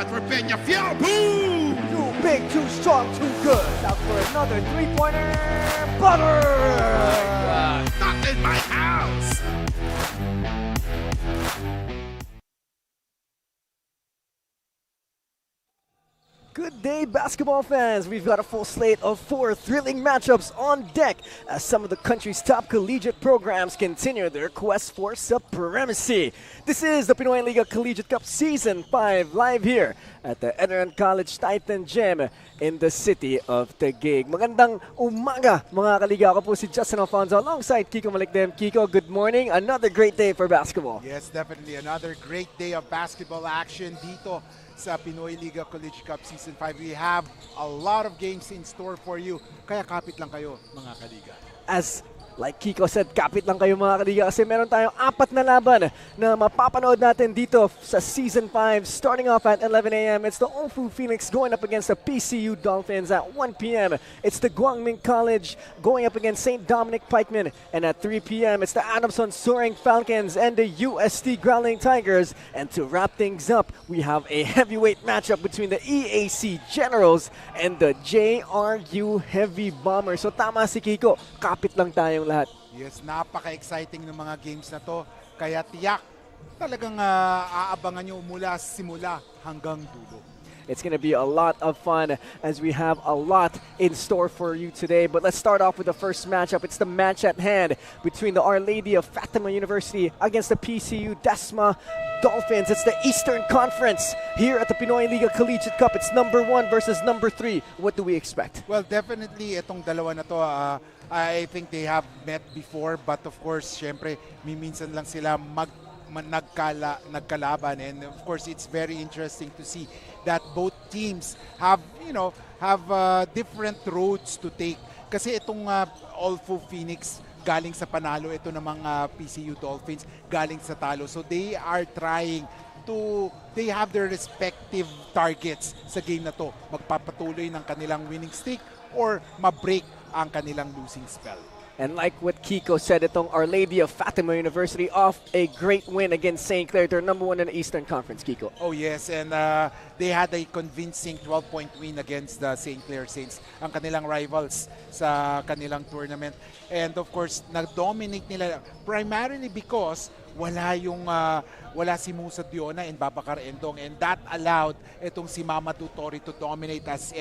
out for Peñafiel. Boom! Too big, too strong, too good. Out for another three-pointer. Butter! Not in my house. Good day, basketball fans. We've got a full slate of 4 thrilling matchups on deck as some of the country's top collegiate programs continue their quest for supremacy. This is the Pinoyliga Collegiate Cup Season 5 live here at the ENDERUN College Titan Gym in the city of Taguig. Magandang umaga mga kaliga. Ako po si Justin Alfonso alongside Kiko Malikdem. Kiko, good morning. Another great day for basketball. Yes, definitely. Another great day of basketball action dito sa Pinoyliga Collegiate Cup Season 5. We have a lot of games in store for you. Kaya kapit lang kayo, mga kaliga. As like Kiko said, kapit lang kayo mga kaliga kasi meron tayong 4 na laban na mapapanood natin dito sa Season 5 starting off at 11 a.m. It's the Olfu Phoenix going up against the Pcu Dolphins at 1 p.m. It's the Guangming College going up against St. Dominic Pikemen, and at 3 p.m. it's the Adamson Soaring Falcons and the UST Growling Tigers. And to wrap things up, we have a heavyweight matchup between the EAC Generals and the JRU Heavy Bombers. So tama si Kiko, kapit lang tayong lahat. Yes, napaka-exciting ng mga games na to. Kaya tiyak, talagang aabangan nyo mula simula hanggang dulo. It's going to be a lot of fun as we have a lot in store for you today. But let's start off with the first matchup. It's the match at hand between the Our Lady of Fatima University against the Pcu Dasma Dolphins. It's the Eastern Conference here at the Pinoyliga Collegiate Cup. It's number 1 versus number 3. What do we expect? Well, definitely itong dalawa na to, I think they have met before, but of course, syempre, minsan lang sila nagkalaban, and of course, it's very interesting to see that both teams have, different roads to take. Kasi itong Olfu Phoenix galing sa panalo, ito namang PCU Dolphins galing sa talo. So they are trying they have their respective targets sa game na to. Magpapatuloy ng kanilang winning streak or ma-break ang kanilang losing spell. And like what Kiko said, itong Our Lady of Fatima University off a great win against St. Clair. They're number 1 in the Eastern Conference, Kiko. Oh yes, and they had a convincing 12-point win against the St. Clair Saints, ang kanilang rivals sa kanilang tournament. And of course, nag-dominate nila primarily because wala si Musa Diona and Babacar Endong, and that allowed itong si Mamadou Tori to dominate as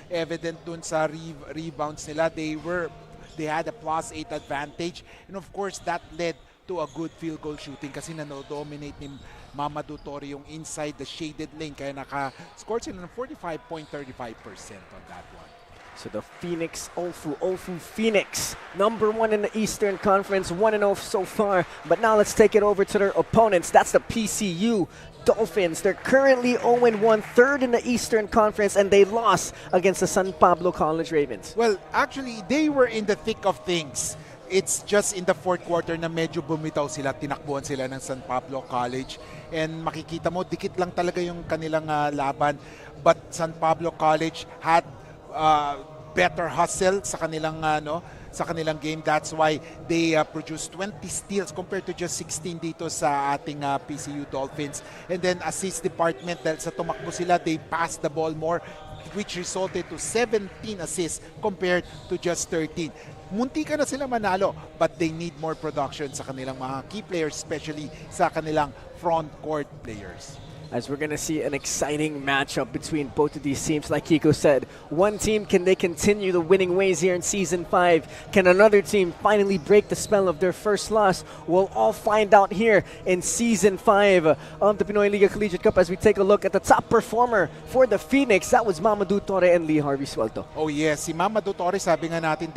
evident dun sa rebounds nila. They had a +8 advantage, and of course that led to a good field goal shooting kasi nano-dominate ni Mamadou Tori yung inside the shaded lane, kaya naka-score sila ng 45.35% on that one. So the Phoenix, Olfu Phoenix, number 1 in the Eastern Conference, 1-0 so far. But now let's take it over to their opponents. That's the PCU Dolphins. They're currently 0-1, 3rd in the Eastern Conference, and they lost against the San Pablo College Ravens. Well, actually, they were in the thick of things. It's just in the 4th quarter na medyo bumitaw sila, tinakbuhan sila ng San Pablo College. And makikita mo, dikit lang talaga yung kanilang laban. But San Pablo College had better hustle sa kanilang game. That's why they produced 20 steals compared to just 16 dito sa ating PCU Dolphins. And then assist department, dahil sa tumakbo sila, they passed the ball more, which resulted to 17 assists compared to just 13. Munti ka na sila manalo, but they need more production sa kanilang mga key players, especially sa kanilang front court players. As we're going to see an exciting matchup between both of these teams. Like Kiko said, one team, can they continue the winning ways here in Season 5? Can another team finally break the spell of their first loss? We'll all find out here in Season 5 of the Pinoyliga Collegiate Cup as we take a look at the top performer for the Phoenix. That was Mamadou Tori and Lee Harvey Suelto. Oh yes, si Mamadou Tori, sabi nga natin,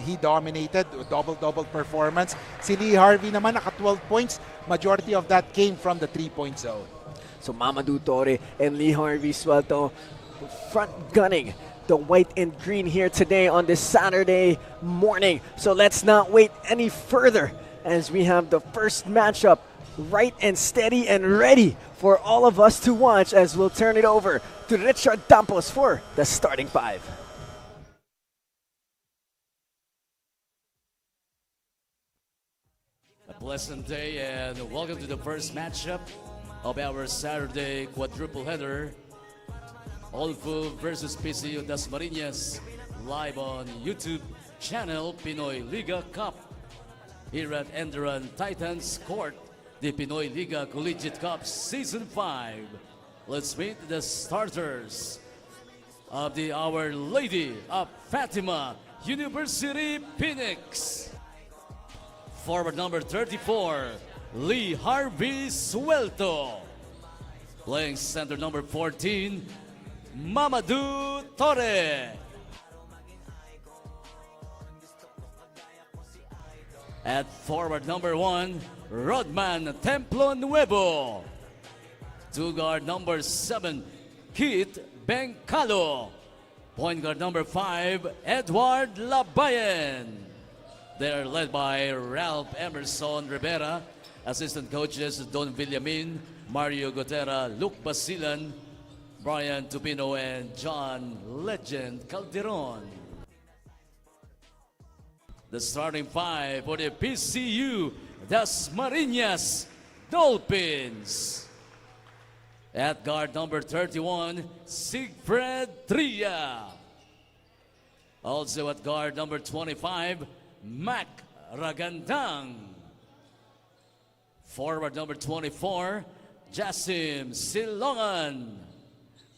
he dominated, double-double performance. Si Lee Harvey naman, naka 12 points. Majority of that came from the 3-point zone. So Mamadou Tori and Lee Harvey Suelto front gunning the white and green here today on this Saturday morning. So let's not wait any further as we have the first matchup right and steady and ready for all of us to watch, as we'll turn it over to Richard Dampos for the starting 5. A pleasant day and welcome to the first matchup of our Saturday quadruple header Olfu versus Pcu Dasma Dolphins, live on YouTube channel Pinoyliga Cup. Here at ENDERUN Titans Court, the Pinoyliga Collegiate Cup Season 5. Let's meet the starters of the Our Lady of Fatima University Phoenix. Forward number 34, Lee Harvey Suelto. Playing center number 14, Mamadou Torre. At forward number 1, Rodman Templo Nuevo. Two guard number 7, Keith Bencalo. Point guard number 5, Edward Labayen. They're led by Ralph Emerson Rivera. Assistant coaches Don Villamin, Mario Gotera, Luke Basilan, Brian Tupino, and John Legend Calderon. The starting five for the Pcu Dasma Dolphins. At guard number 31, Sigfred Tria. Also at guard number 25, Mac Ragandang. Forward number 24, Jasim Silongan.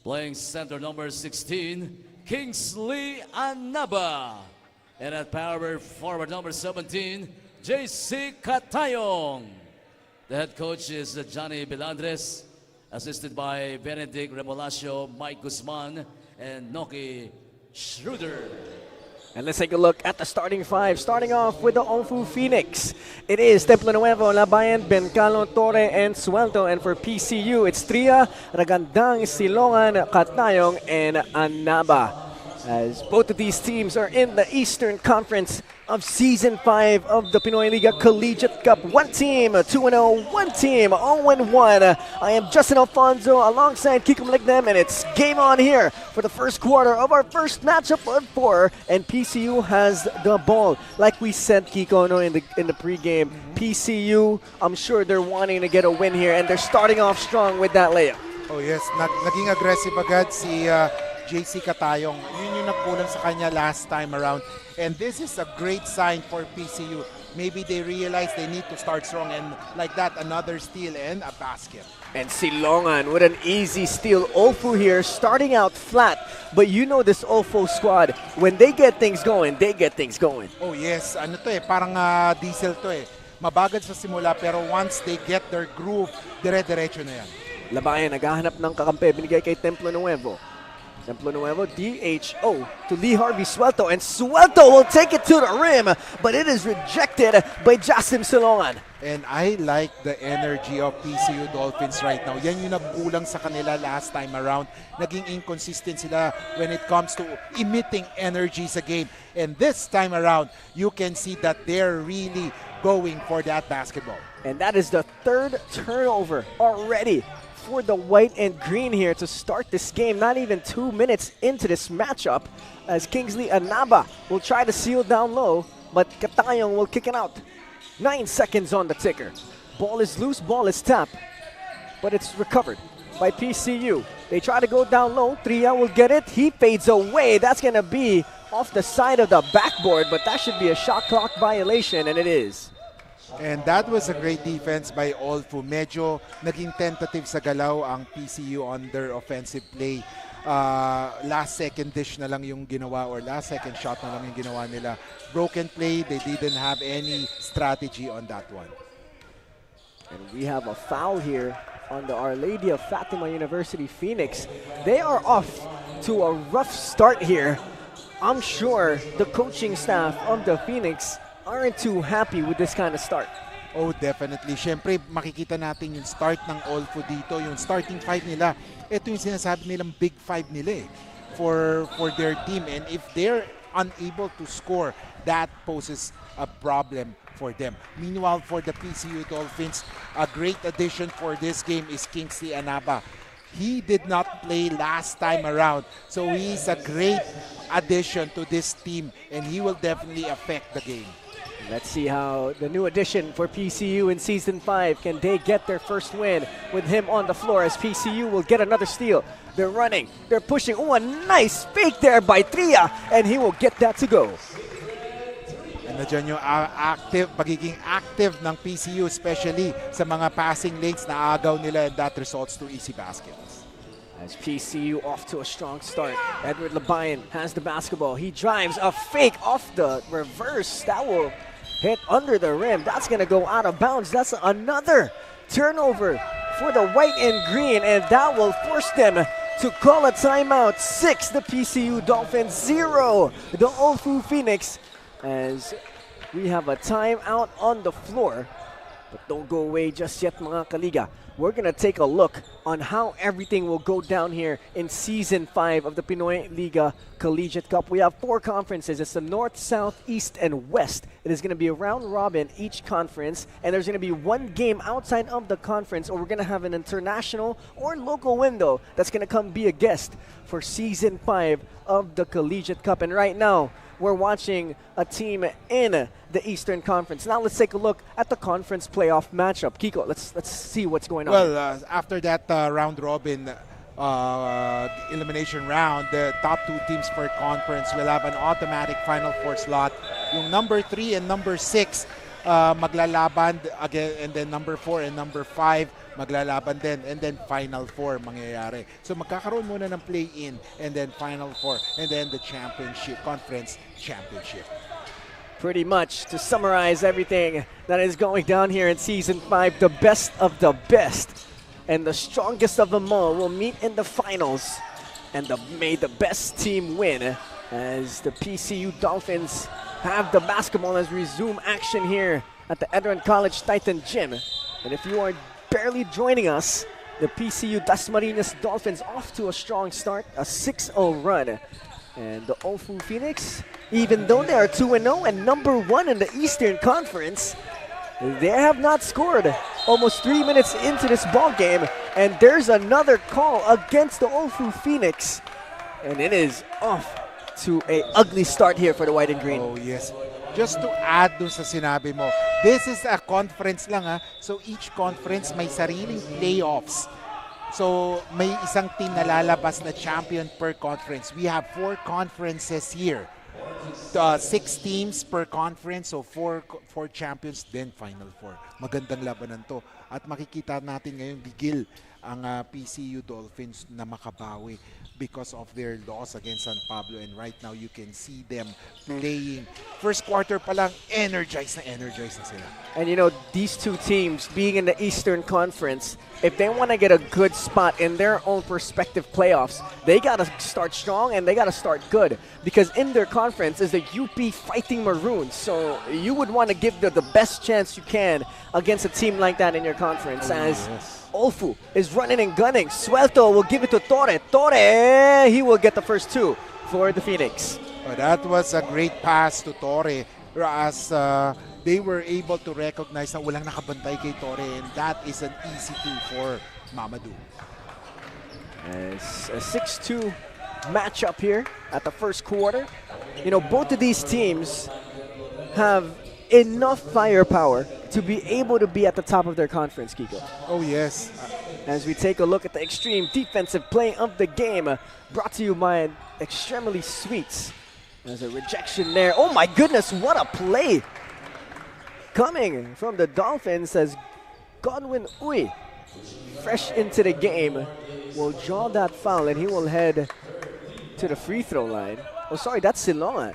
Playing center number 16, Kingsley Anaba. And at power forward number 17, JC Katayong. The head coach is Johnny Belandres, assisted by Benedict Remolacio, Mike Guzman, and Noki Schroeder. And let's take a look at the starting five. Starting off with the Olfu Phoenix. It is Templo Nuevo, Labayen, Bencalo, Torre, and Suelto. And for PCU, it's Tria, Ragandang, Silongan, Katayong, and Anaba. As both of these teams are in the Eastern Conference of Season 5 of the Pinoyliga Collegiate Cup. One team, 2-0, one team, 0-1. I am Justin Alfonso alongside Kiko Malignem, and it's game on here for the first quarter of our first matchup of 4, and PCU has the ball. Like we said, Kiko, no, in the pregame, PCU, I'm sure they're wanting to get a win here, and they're starting off strong with that layup. Oh yes, naging aggressive agad si JC Katayong. Yun yung nagkulang sa kanya last time around. And this is a great sign for PCU. Maybe they realize they need to start strong, and like that, another steal and a basket. And Silongan with an easy steal. Olfu here starting out flat. But you know this Olfu squad, when they get things going, they get things going. Oh yes, ano to parang diesel to Mabagal sa simula, pero once they get their groove, dire-diretso na yan. Labayan naghahanap ng kakampi, binigay kay Templo Nuevo. Templo Nuevo, DHO to Lee Harvey Suelto, and Suelto will take it to the rim, but it is rejected by Jasim Silongan. And I like the energy of PCU Dolphins right now. Yan yung nagkulang sa kanila last time around. Naging inconsistent sila when it comes to emitting energy sa game. And this time around, you can see that they're really going for that basketball. And that is the third turnover already for the white and green here to start this game. Not even 2 minutes into this matchup, as Kingsley Anaba will try to seal down low, but Katayong will kick it out. 9 seconds on the ticker. Ball is loose, ball is tapped, but it's recovered by PCU. They try to go down low. Tria will get it. He fades away. That's going to be off the side of the backboard, but that should be a shot clock violation, and it is. And that was a great defense by Olfu. Medyo naging tentative sa galaw ang PCU on their offensive play. Last second dish na lang yung ginawa, or last second shot na lang yung ginawa nila. Broken play, they didn't have any strategy on that one. And we have a foul here on the Our Lady of Fatima University Phoenix. They are off to a rough start here. I'm sure the coaching staff of the Phoenix aren't too happy with this kind of start. Oh, definitely. Siyempre, makikita natin yung start ng Olfu dito, yung starting five nila. Ito yung sinasabi nilang big five nila for their team. And if they're unable to score, that poses a problem for them. Meanwhile, for the PCU Dolphins, a great addition for this game is Kingsley Anaba. He did not play last time around, so he's a great addition to this team, and he will definitely affect the game. Let's see how the new addition for PCU in Season 5, can they get their first win with him on the floor as PCU will get another steal. They're running, they're pushing. Oh, a nice fake there by Tria, and he will get that to go. And nandiyan yung pagiging active ng PCU, especially sa mga passing lanes na agaw nila, and that results to easy baskets. As PCU off to a strong start. Edward Labayan has the basketball. He drives a fake off the reverse. That will hit under the rim. That's going to go out of bounds. That's another turnover for the white and green, and that will force them to call a timeout. 6, the PCU Dolphins, 0, the Olfu Phoenix, as we have a timeout on the floor. But don't go away just yet, mga kaliga. We're going to take a look on how everything will go down here in Season 5 of the Pinoyliga Collegiate Cup. We have 4 conferences. It's the North, South, East, and West. It is going to be a round robin each conference, and there's going to be 1 game outside of the conference, or we're going to have an international or local window that's going to come be a guest for Season 5 of the Collegiate Cup. And right now, we're watching a team in the Eastern Conference. Now let's take a look at the conference playoff matchup. Kiko, let's see what's going on. Well, after that round robin elimination round, the top 2 teams per conference will have an automatic Final Four slot. Yung number 3 and number 6 maglalaban again, and then number 4 and number 5 maglalaban din, and then Final Four mangyayari. So magkakaroon muna ng play-in, and then Final Four, and then the championship, conference championship. Pretty much, to summarize everything that is going down here in Season 5, the best of the best and the strongest of them all will meet in the finals, and may the best team win, as the PCU Dolphins have the basketball as resume action here at the ENDERUN College Titan Gym. And if you are barely joining us, the PCU Dasma Dolphins off to a strong start, a 6-0 run. And the Olfu Phoenix, even though they are 2-0 and number 1 in the Eastern Conference, they have not scored almost 3 minutes into this ball game, and there's another call against the Olfu Phoenix, and it is off to a ugly start here for the white and green. Oh yes. Just to add dun sa sinabi mo, this is a conference lang ha. So each conference may sariling playoffs. So may isang team na lalabas na champion per conference. We have 4 conferences here. 6 teams per conference, so 4 champions, then Final Four. Magandang labanan to. At makikita natin ngayon gigil ang PCU Dolphins na makabawi because of their loss against San Pablo, and right now you can see them playing. First quarter pa lang, energized na sila. And you know, these 2 teams being in the Eastern Conference, if they want to get a good spot in their own prospective playoffs, they got to start strong and they got to start good, because in their conference is the UP Fighting Maroons. So you would want to give the best chance you can against a team like that in your conference. Olfu is running and gunning. Suelto will give it to Torre. Torre, he will get the first 2 for the Phoenix. That was a great pass to Torre, as they were able to recognize na walang nakabantay kay Torre, and that is an easy 2 for Mamadou. It's a 6-2 matchup here at the first quarter. You know, both of these teams have enough firepower to be able to be at the top of their conference, Kiko. Oh yes. As we take a look at the extreme defensive play of the game, brought to you by Extremely Sweets. There's a rejection there. Oh my goodness, what a play! Coming from the Dolphins as Godwin Uy, fresh into the game, will draw that foul, and he will head to the free throw line. Oh sorry, that's Silongan.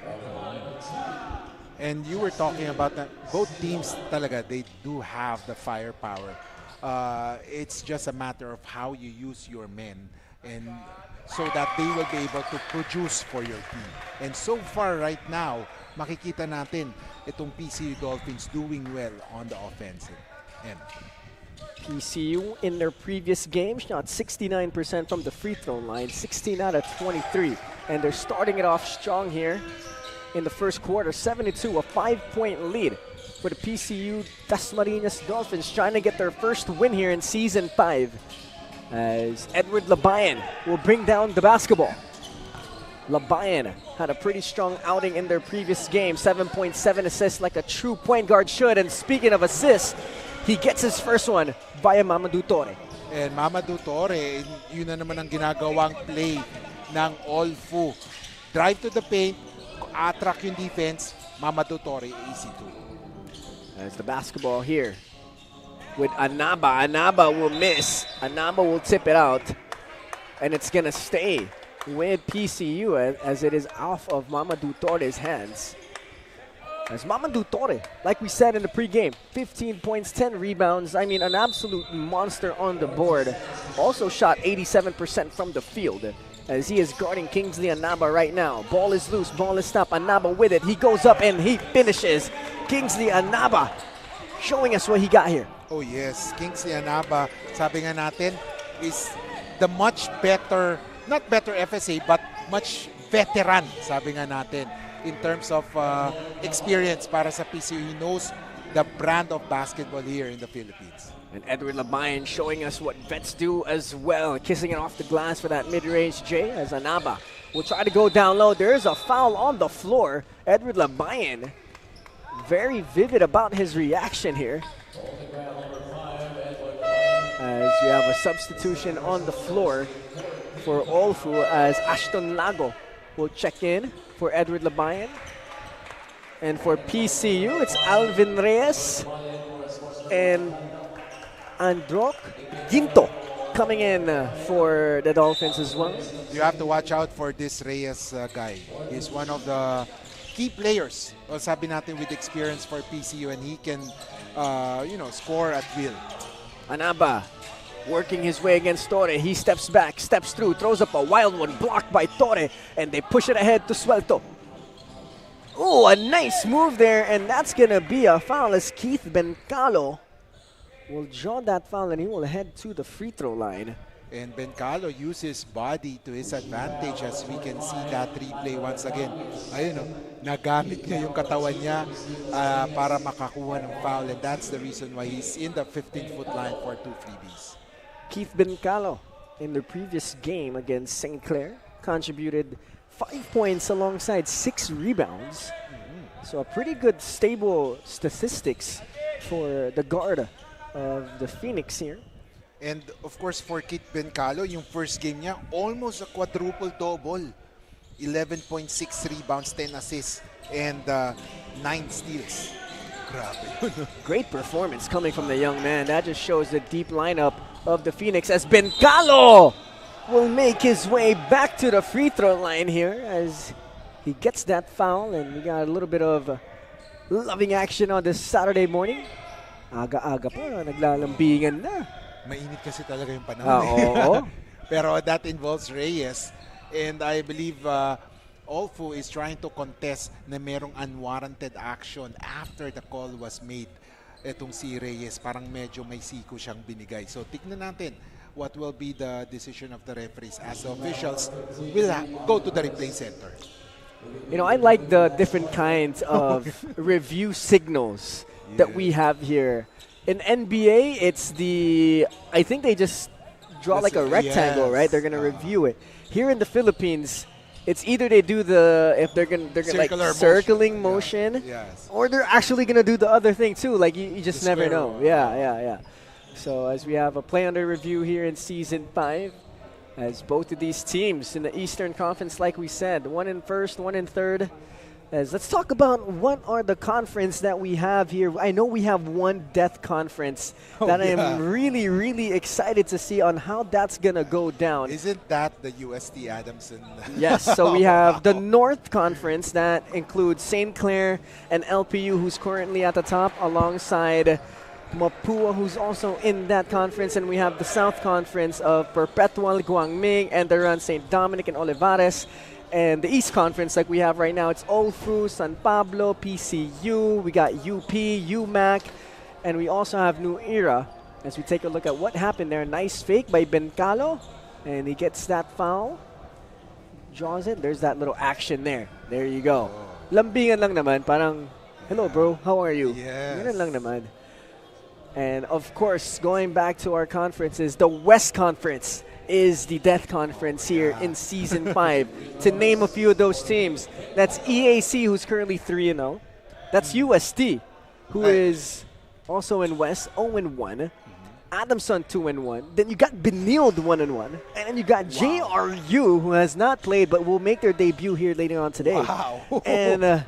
And you were talking about that. Both teams talaga, they do have the firepower. It's just a matter of how you use your men, and so that they will be able to produce for your team. And so far right now, makikita natin itong PCU Dolphins doing well on the offensive end. PCU in their previous game shot 69% from the free throw line, 16 out of 23. And they're starting it off strong here in the first quarter, 7-2, a 5-point lead for the PCU Dasma Dolphins, trying to get their first win here in Season 5, as Edward Labayan will bring down the basketball. Labayan had a pretty strong outing in their previous game. 7.7 assists like a true point guard should. And speaking of assists, he gets his first one via Mamadou Torre. And Mamadou Torre, yun na naman ang ginagawang play ng Olfu. Drive to the paint, attract yung defense, Mamadou Torre, easy to. As the basketball here with Anaba. Anaba will miss. Anaba will tip it out. And it's going to stay with PCU as it is off of Mamadou Torre's hands. As Mamadou Torre, like we said in the pregame, 15 points, 10 rebounds. I mean, an absolute monster on the board. Also shot 87% from the field as he is guarding Kingsley Anaba right now. Ball is loose, ball is stopped. Anaba with it. He goes up and he finishes. Kingsley Anaba showing us what he got here. Oh yes, Kingsley Anaba, sabi nga natin, is the much better, not better FSA, but much veteran, sabi nga natin, in terms of experience para sa PCU. He knows the brand of basketball here in the Philippines. And Edward Labayan showing us what vets do as well. Kissing it off the glass for that mid-range J as Anaba will try to go down low. There is a foul on the floor. Edward Labayan, very vivid about his reaction here. As you have a substitution on the floor for Olfu as Ashton Lago will check in for Edward Labayan. And for PCU, it's Alvin Reyes and Androc Ginto coming in for the Dolphins as well. You have to watch out for this Reyes guy. He's one of the key players, well, sabi natin, with experience for PCU, and he can, score at will. Anaba working his way against Torre. He steps back, steps through, throws up a wild one, blocked by Torre, and they push it ahead to Suelto. Oh, a nice move there, and that's going to be a foul as Keith Bencalo will draw that foul, and he will head to the free throw line. And Bencalo uses body to his advantage, as we can see that replay once again. Ayun, nagamit niya yung katawan niya para makakuha ng foul, and that's the reason why he's in the 15-foot line for 2 freebies. Keith Bencalo in the previous game against St. Clair contributed 5 points alongside 6 rebounds. So a pretty good stable statistics for the guard of the Phoenix here. And of course, for Keith Bencalo, yung first game niya, almost a quadruple-double. 11.6 rebounds, 10 assists, and 9 steals. Grabe. Great performance coming from the young man. That just shows the deep lineup of the Phoenix as Bencalo will make his way back to the free throw line here as he gets that foul, and we got a little bit of loving action on this Saturday morning. Aga-aga pa, naglalambingan na. Mainit kasi talaga yung panahon. Oo. Pero that involves Reyes. And I believe Olfu is trying to contest na merong unwarranted action after the call was made. Etong si Reyes, parang medyo may siko siyang binigay. So tignan natin what will be the decision of the referees as the officials will go to the replay center. You know, I like the different kinds of review signals that we have here. In NBA, it's I think they just draw like a rectangle, right? They're going to review it. Here in the Philippines, it's either they do if they're going to like circling motion, or they're actually going to do the other thing too. Like you just never know. Yeah. So as we have a play under review here in Season 5, as both of these teams in the Eastern Conference, like we said, one in first, one in third. Let's talk about what are the conference that we have here. I know we have one death conference that I am really, really excited to see on how that's going to go down. Isn't that the UST Adamson? Yes, so we have the North Conference that includes St. Clair and LPU, who's currently at the top, alongside Mapua, who's also in that conference. And we have the South Conference of Perpetual, Guangming, ENDERUN, St. Dominic, and Olivares. And the East Conference, like we have right now, it's Olfu, San Pablo, PCU, we got UP, UMAC, and we also have New Era. As we take a look at what happened there, nice fake by Bencalo, and he gets that foul, draws it, there's that little action there. There you go. Lambingan lang naman, parang, hello bro, how are you? Yes. Ganun lang naman. And of course, going back to our conferences, the West Conference is the Death Conference here in Season 5. To name a few of those teams, that's EAC, who's currently 3-0. That's UST, who is also in West, 0-1. Adamson 2-1. Then you got Benilde 1-1. And then you got JRU, who has not played but will make their debut here later on today. Wow. And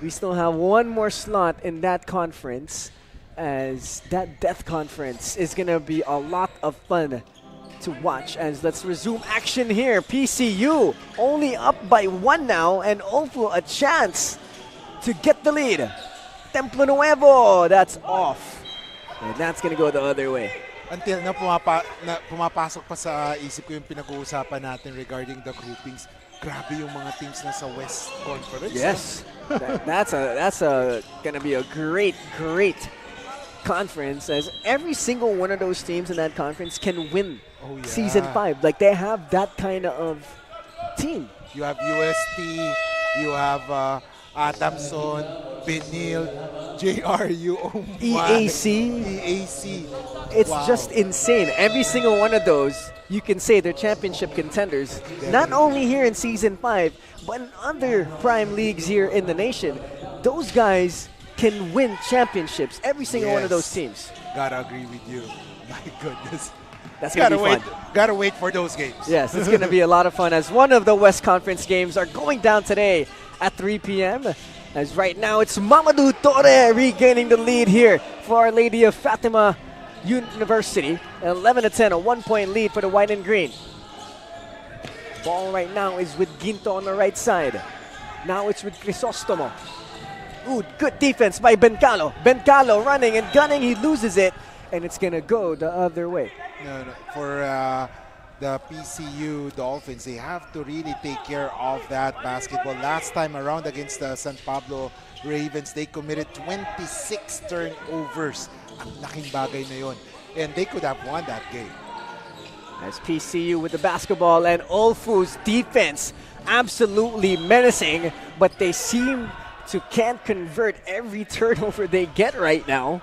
we still have one more slot in that conference, as that Death Conference is going to be a lot of fun to watch. As let's resume action here. PCU only up by 1 now, and Olfu a chance to get the lead. Templo Nuevo, that's off. And that's going to go the other way. Until na pumapasok pa sa isip ko yung pinag-uusapan natin regarding the groupings. Grabe yung mga teams na sa West Conference. Yes. That's going to be a great conference, as every single one of those teams in that conference can win Season 5. Like, they have that kind of team. You have UST, you have Adamson, Benilde, JRU, EAC. It's just insane. Every single one of those, you can say they're championship contenders. Definitely. Not only here in Season 5, but in other prime leagues here in the nation. Those guys can win championships, every single one of those teams. Gotta agree with you. My goodness. That's going to be fun. Gotta wait for those games. Yes, it's going to be a lot of fun, as one of the West Conference games are going down today at 3 p.m. As right now, it's Mamadou Torre regaining the lead here for Our Lady of Fatima University. 11-10, a 1-point lead for the white and green. Ball right now is with Ginto on the right side. Now it's with Crisostomo. Ooh, good defense by Bencalo. Bencalo running and gunning, he loses it, and it's going to go the other way. No. For the PCU Dolphins, they have to really take care of that basketball. Last time around against the San Pablo Ravens, they committed 26 turnovers. Ang laking bagay na yun. And they could have won that game. As PCU with the basketball, and Olfu's defense absolutely menacing, but they seem to can't convert every turnover they get right now.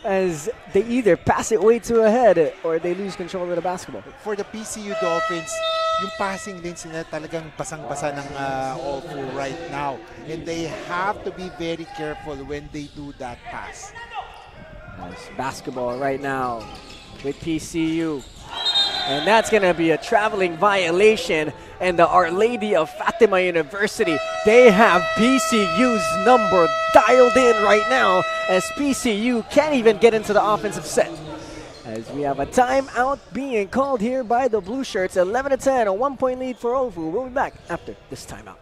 As they either pass it way too ahead or they lose control of the basketball. For the PCU Dolphins, yung passing lanes nila talagang basang-basa ng Olfu right now. And they have to be very careful when they do that pass. Nice basketball right now with PCU. And that's going to be a traveling violation. And the Our Lady of Fatima University, they have PCU's number dialed in right now, as PCU can't even get into the offensive set. As we have a timeout being called here by the Blue Shirts. 11-10, a 1-point lead for Olfu. We'll be back after this timeout.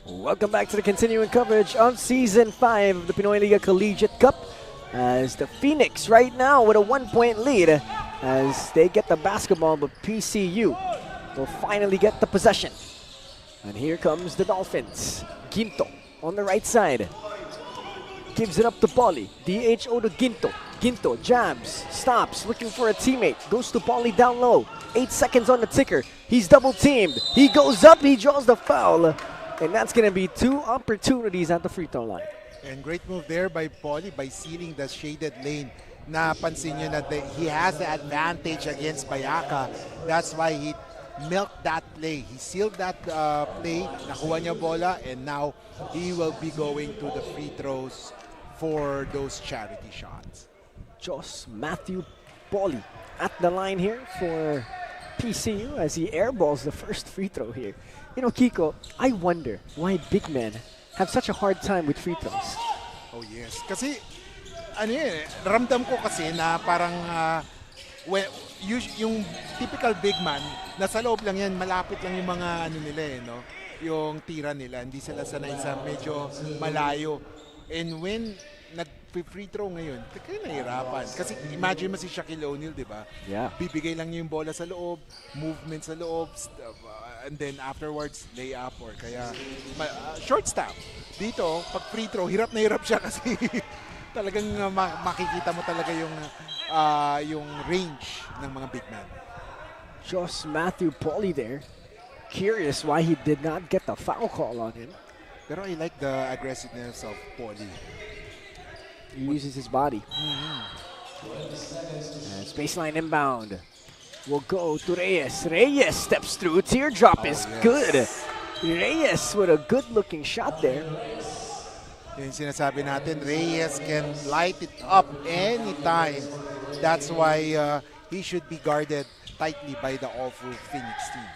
Welcome back to the continuing coverage of Season 5 of the Pinoyliga Collegiate Cup, as the Phoenix right now with a 1-point lead as they get the basketball, but PCU will finally get the possession. And here comes the Dolphins. Ginto on the right side. Gives it up to Polly. DHO to Ginto. Ginto jabs, stops, looking for a teammate. Goes to Polly down low. 8 seconds on the ticker. He's double teamed. He goes up, he draws the foul. And that's going to be 2 opportunities at the free throw line. And great move there by Polly by sealing the shaded lane. napansin nyo na he has the advantage against Bayaka. That's why he milked that play. He sealed that play, nakuha niya bola, and now he will be going to the free throws for those charity shots. Jos Matthew Pauly at the line here for PCU as he airballs the first free throw here. You know, Kiko, I wonder why big men have such a hard time with free throws. Oh yes, kasi ramdam ko kasi na parang yung typical big man, nasa loob lang yan, malapit lang yung mga nila no? Yung tira nila, hindi sila sanay sa medyo malayo. And when nag-free throw ngayon, kaya nahirapan. Kasi imagine mo si Shaquille O'Neal, di ba? Yeah. Bibigay lang niya yung bola sa loob, movement sa loob, and then afterwards, lay up or kaya short stop. Dito, pag free throw, hirap na hirap siya kasi talagang makikita mo talaga yung range ng mga big man. Jos Matthew Pauly there. Curious why he did not get the foul call on him. Pero I like the aggressiveness of Pauly. He uses his body. As baseline inbound. Will go to Reyes. Reyes steps through. Teardrop is yes. good. Reyes with a good-looking shot there. Yung sinasabi natin, Reyes can light it up anytime. That's why he should be guarded tightly by the Olfu Phoenix team.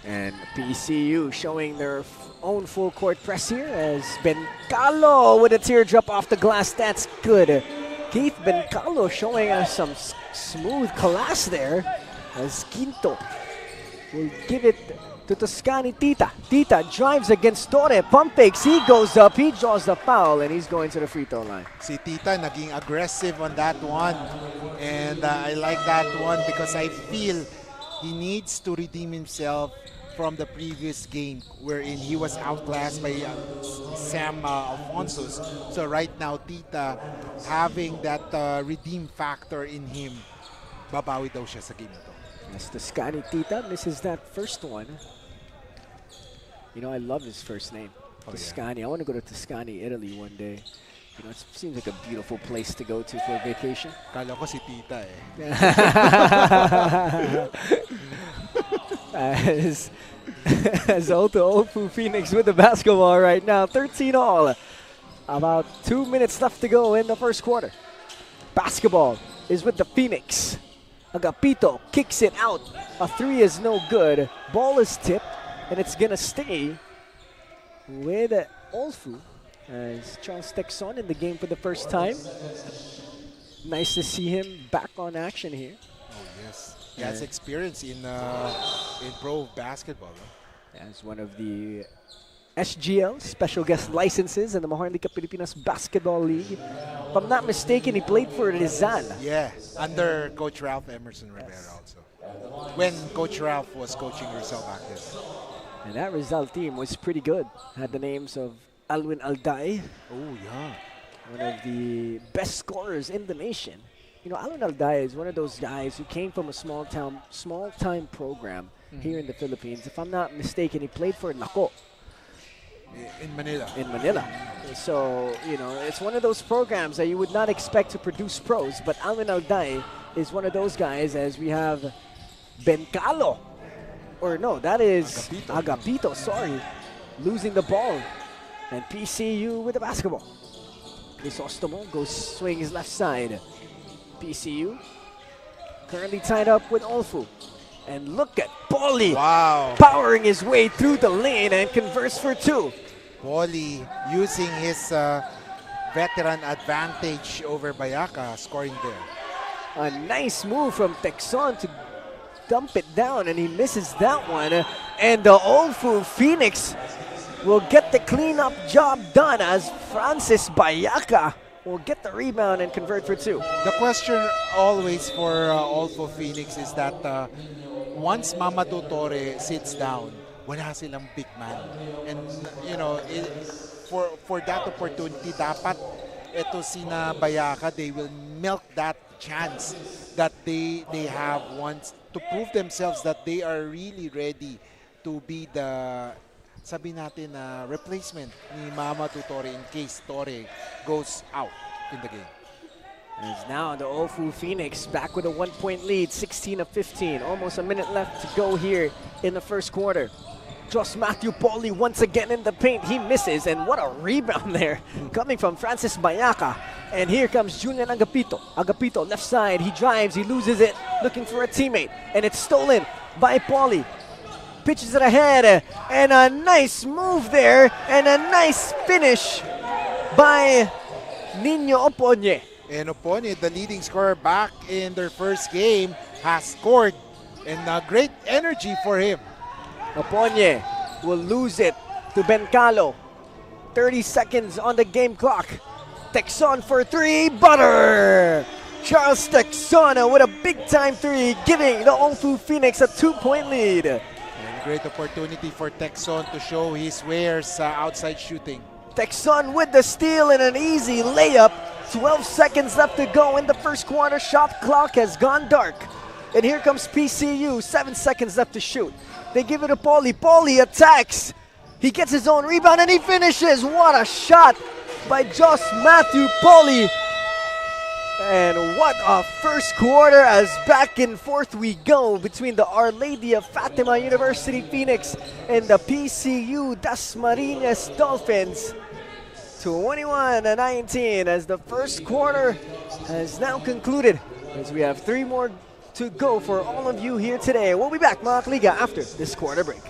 And PCU showing their own full court press here as Bencalo with a teardrop off the glass. That's good. Keith Bencalo showing us some smooth class there as Quinto will give it to Toscani Tita. Tita drives against Torre. Pump fakes. He goes up. He draws the foul and he's going to the free throw line. Si Tita naging aggressive on that one. And I like that one because I feel he needs to redeem himself from the previous game wherein he was outclassed by Sam Alfonso's. So right now, Tita having that redeem factor in him, babawi daw siya sa game ito. As Toscani Tita misses that first one. You know, I love his first name, Toscani. I want to go to Toscani, Italy one day. You know, it seems like a beautiful place to go to for a vacation. Kala ko si Tita eh. As Olfu Phoenix with the basketball right now, 13-all. About 2 minutes left to go in the first quarter. Basketball is with the Phoenix. Agapito kicks it out. A three is no good. Ball is tipped, and it's gonna stay with Olfu as Charles Texon in the game for the first time. Nice to see him back on action here. Oh yes, he has experience in pro basketball. As one of the SGL, special guest licenses in the Maharlika Pilipinas Basketball League. If I'm not mistaken, he played for Rizal. Yeah, under Coach Ralph Emerson Rivera also. When Coach Ralph was coaching Rizal back then. And that Rizal team was pretty good. Had the names of Alwin Alday, Oh yeah. one of the best scorers in the nation. You know, Alwin Alday is one of those guys who came from a small-time program here in the Philippines. If I'm not mistaken, he played for Nako. In Manila. In Manila. So, you know, it's one of those programs that you would not expect to produce pros, but Alvin Alday is one of those guys as we have Bencalo. Or no, that is Agapito, sorry. Losing the ball. And PCU with the basketball. Crisostomo goes swing his left side. PCU currently tied up with Olfu. And look at Pauly powering his way through the lane and converts for two. Pauly using his veteran advantage over Bayaka, scoring there. A nice move from Texon to dump it down, and he misses that one. And the Olfu Phoenix will get the cleanup job done as Francis Bayaka will get the rebound and convert for two. The question always for Olfu Phoenix is that once Mamadou Torre sits down, wala silang big man. And, you know, for that opportunity, dapat ito sina Bayaka, they will milk that chance that they have once to prove themselves that they are really ready to be the, sabi natin, replacement ni Mamadou Torre in case Torre goes out in the game. As now the Olfu Phoenix back with a 1-point lead, 16 of 15. Almost a minute left to go here in the first quarter. Just Matthew Pauly once again in the paint. He misses, and what a rebound there coming from Francis Bayaka. And here comes Julian Agapito. Agapito, left side, he drives, he loses it, looking for a teammate. And it's stolen by Pauly. Pitches it ahead, and a nice move there, and a nice finish by Nino Oponye. And Oponye, the leading scorer back in their first game, has scored. And great energy for him. Oponye will lose it to Bencalo. 30 seconds on the game clock. Texon for three, butter! Charles Texon with a big-time three, giving the Olfu Phoenix a 2-point lead. And great opportunity for Texon to show his wares outside shooting. Texon with the steal and an easy layup. 12 seconds left to go in the first quarter. Shot clock has gone dark. And here comes PCU, 7 seconds left to shoot. They give it to Pauly. Pauly attacks. He gets his own rebound and he finishes. What a shot by Josh Matthew Pauly. And what a first quarter, as back and forth we go between the Our Lady of Fatima University Phoenix and the Pcu Dasma Dolphins. 21-19 as the first quarter has now concluded, as we have 3 more to go for all of you here today. We'll be back, mga Kaliga, after this quarter break.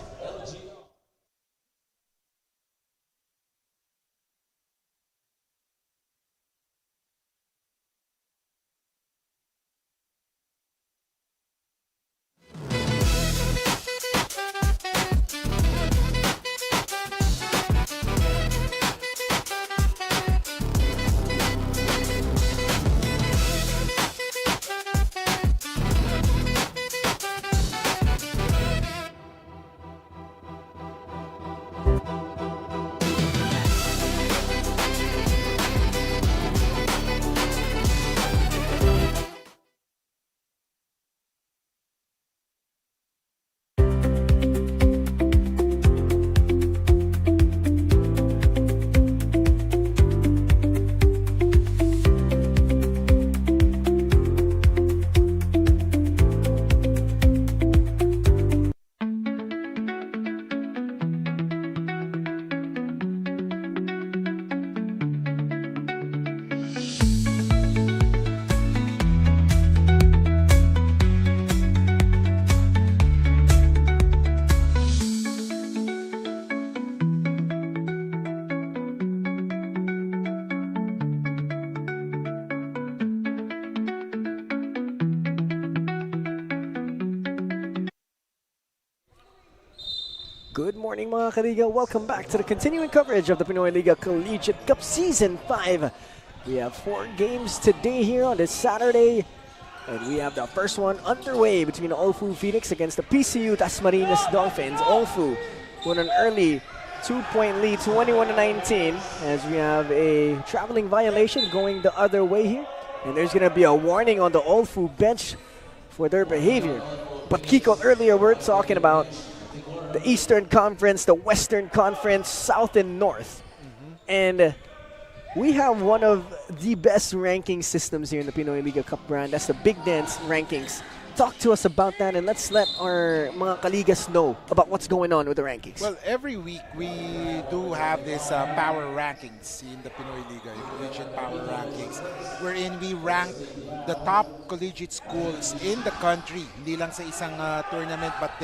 Good morning, mga Kaliga. Welcome back to the continuing coverage of the Pinoyliga Collegiate Cup Season 5. We have 4 games today here on this Saturday. And we have the first one underway between the Olfu Phoenix against the Pcu Dasma Dolphins. Olfu with an early 2-point lead, 21-19, as we have a traveling violation going the other way here. And there's going to be a warning on the Olfu bench for their behavior. But Kiko, earlier we're talking about the Eastern Conference, the Western Conference, South and North. And we have one of the best ranking systems here in the Pinoyliga Cup brand. That's the Big Dance rankings. Talk to us about that, and let's let our mga Kaligas know about what's going on with the rankings. Well, every week we do have this power rankings in the Pinoyliga, collegiate power rankings, wherein we rank the top collegiate schools in the country, hindi lang sa isang tournament but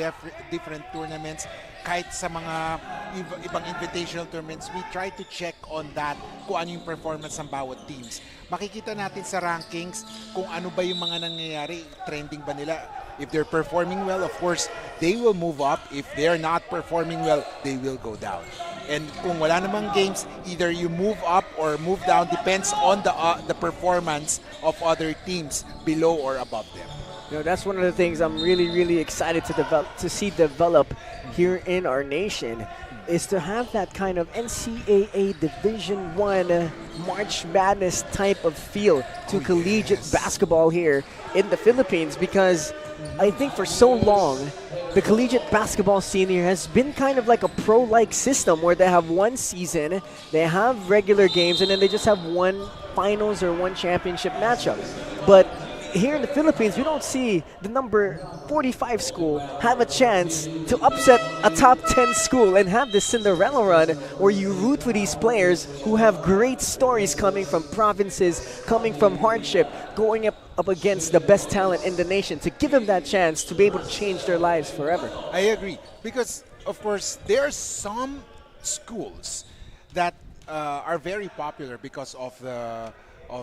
different tournaments. Kahit sa mga ibang invitational tournaments, we try to check on that, kung ano yung performance ng bawat teams. Makikita natin sa rankings kung ano ba yung mga nangyayari, trending ba nila. If they're performing well, of course, they will move up. If they're not performing well, they will go down. And kung wala namang games, either you move up or move down, depends on the performance of other teams below or above them. You know, that's one of the things I'm really excited to see develop here in our nation, is to have that kind of NCAA Division I March Madness type of feel to collegiate basketball here in the Philippines, because I think for so long the collegiate basketball scene here has been kind of like a pro-like system where they have one season, they have regular games, and then they just have one finals or one championship matchup. But here in the Philippines, we don't see the number 45 school have a chance to upset a top 10 school and have this Cinderella run where you root for these players who have great stories coming from provinces, coming from hardship, going up against the best talent in the nation to give them that chance to be able to change their lives forever. I agree. Because, of course, there are some schools that are very popular because of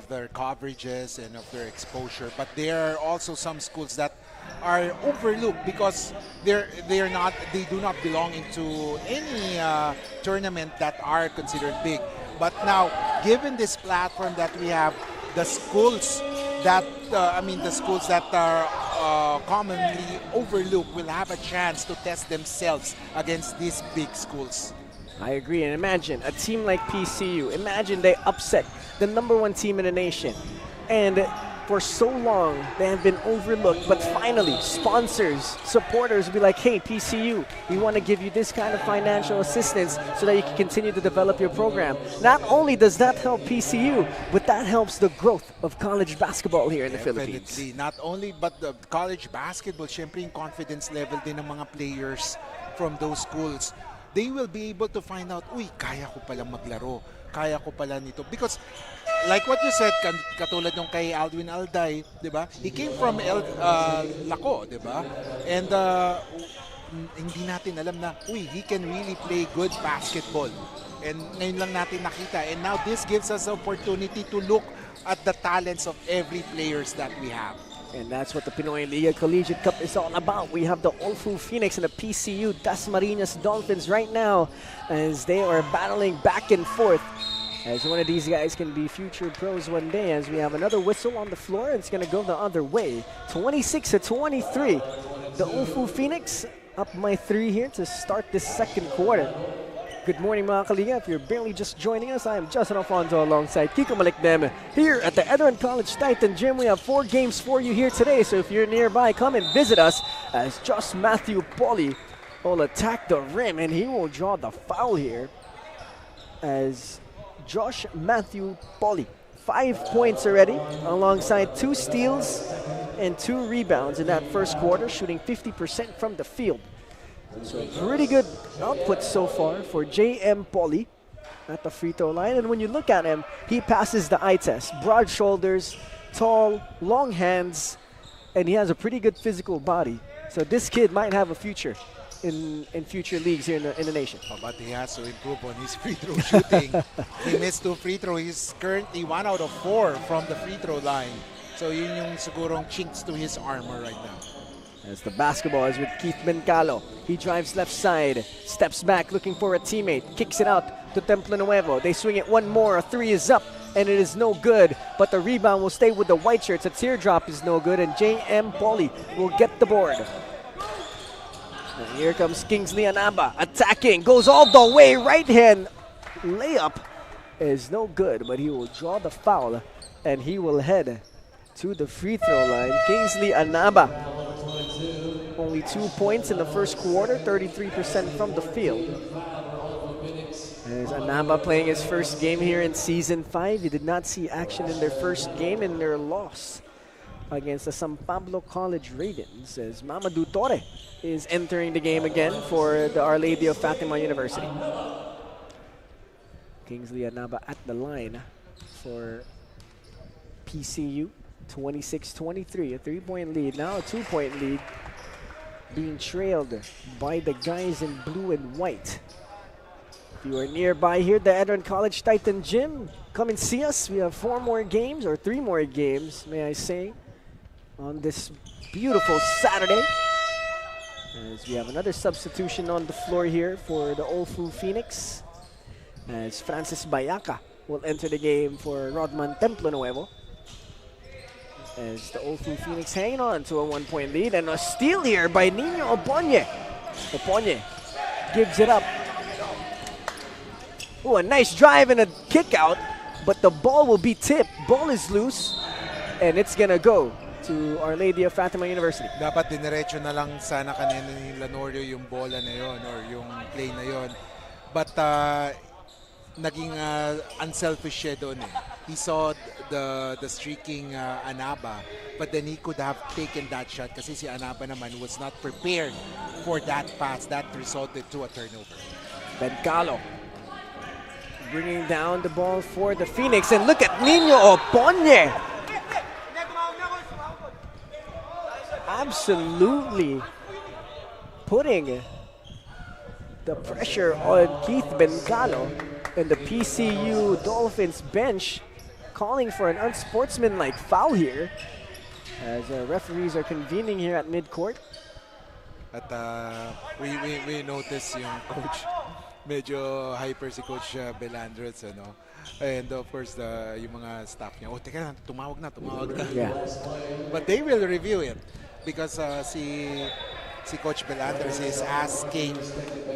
their coverages and of their exposure, but there are also some schools that are overlooked because they do not belong into any tournament that are considered big. But now, given this platform that we have, the schools that the schools that are commonly overlooked will have a chance to test themselves against these big schools. I agree, and imagine a team like PCU, imagine they upset the #1 team in the nation. And for so long, they have been overlooked, but finally, sponsors, supporters will be like, hey, PCU, we want to give you this kind of financial assistance so that you can continue to develop your program. Not only does that help PCU, but that helps the growth of college basketball here in the Philippines. Definitely. Not only, but the college basketball, syempre yung confidence level din ng mga players from those schools. They will be able to find out, uy, kaya ko palang maglaro, kaya ko pala nito. Because, like what you said, katulad nung kay Alwin Alday, di ba? He came from Laco, di ba? And hindi natin alam na, uy, he can really play good basketball. And ngayon lang natin nakita. And now this gives us an opportunity to look at the talents of every players that we have. And that's what the Pinoyliga Collegiate Cup is all about. We have the Olfu Phoenix and the Pcu Dasma Dolphins right now as they are battling back and forth. As one of these guys can be future pros one day, as we have another whistle on the floor, it's going to go the other way. 26-23. The Olfu Phoenix up by 3 here to start this second quarter. Good morning, mga kaliga. If you're barely just joining us, I am Justin Alfonso alongside Kiko Malikdem here at the ENDERUN College Titan Gym. We have 4 games for you here today, so if you're nearby, come and visit us as Josh Matthew Polly will attack the rim, and he will draw the foul here as Josh Matthew Polly. 5 points already, alongside 2 steals and 2 rebounds in that first quarter, shooting 50% from the field. So pretty good output so far for J.M. Polly at the free throw line. And when you look at him, he passes the eye test. Broad shoulders, tall, long hands, and he has a pretty good physical body. So this kid might have a future in future leagues here in the nation. Oh, but he has to improve on his free throw shooting. He missed 2 free throws. He's currently 1 out of 4 from the free throw line. So yun yung sigurong chinks to his armor right now. As the basketball is with Keith Bencalo. He drives left side, steps back looking for a teammate, kicks it out to Templo Nuevo. They swing it one more, a 3 is up, and it is no good. But the rebound will stay with the white shirts. A teardrop is no good, and J.M. Polly will get the board. And here comes Kingsley Anaba attacking, goes all the way, right hand layup is no good, but he will draw the foul, and he will head to the free throw line. Kingsley Anaba. Only 2 points in the first quarter, 33% from the field. As Anaba playing his first game here in Season 5. He did not see action in their first game in their loss against the San Pablo College Ravens, as Mamadou Torre is entering the game again for the Our Lady of Fatima University. Kingsley Anaba at the line for PCU. 26-23, a 3-point lead, now a 2-point lead, being trailed by the guys in blue and white. If you are nearby here, the ENDERUN College Titan Gym, come and see us. We have 4 more games, or 3 more games, may I say, on this beautiful Saturday. As we have another substitution on the floor here for the Olfu Phoenix, as Francis Bayaca will enter the game for Rodman Templo Nuevo. As the Olfu Phoenix hanging on to a 1-point lead, and a steal here by Nino Oponye. Oponye gives it up. Oh, a nice drive and a kick out, but the ball will be tipped. Ball is loose, and it's gonna go to Our Lady of Fatima University. Dapat diniretso na lang sana kanina ni Lanorio yung bola na yon or yung play na yon. But naging unselfish siya doon eh. He saw the streaking Anaba, but then he could have taken that shot kasi si Anaba naman was not prepared for that pass that resulted to a turnover. Bencalo bringing down the ball for the Phoenix, and look at Nino Oponye. Absolutely putting the pressure on Keith Bencalo, and the PCU Dolphins bench calling for an unsportsmanlike foul here as referees are convening here at midcourt. At we notice yung coach, medyo hyper si Coach Belandres, ano? And of course, yung mga staff niya, teka lang, tumawag na. Yeah. But they will review it because si Coach Belandres is asking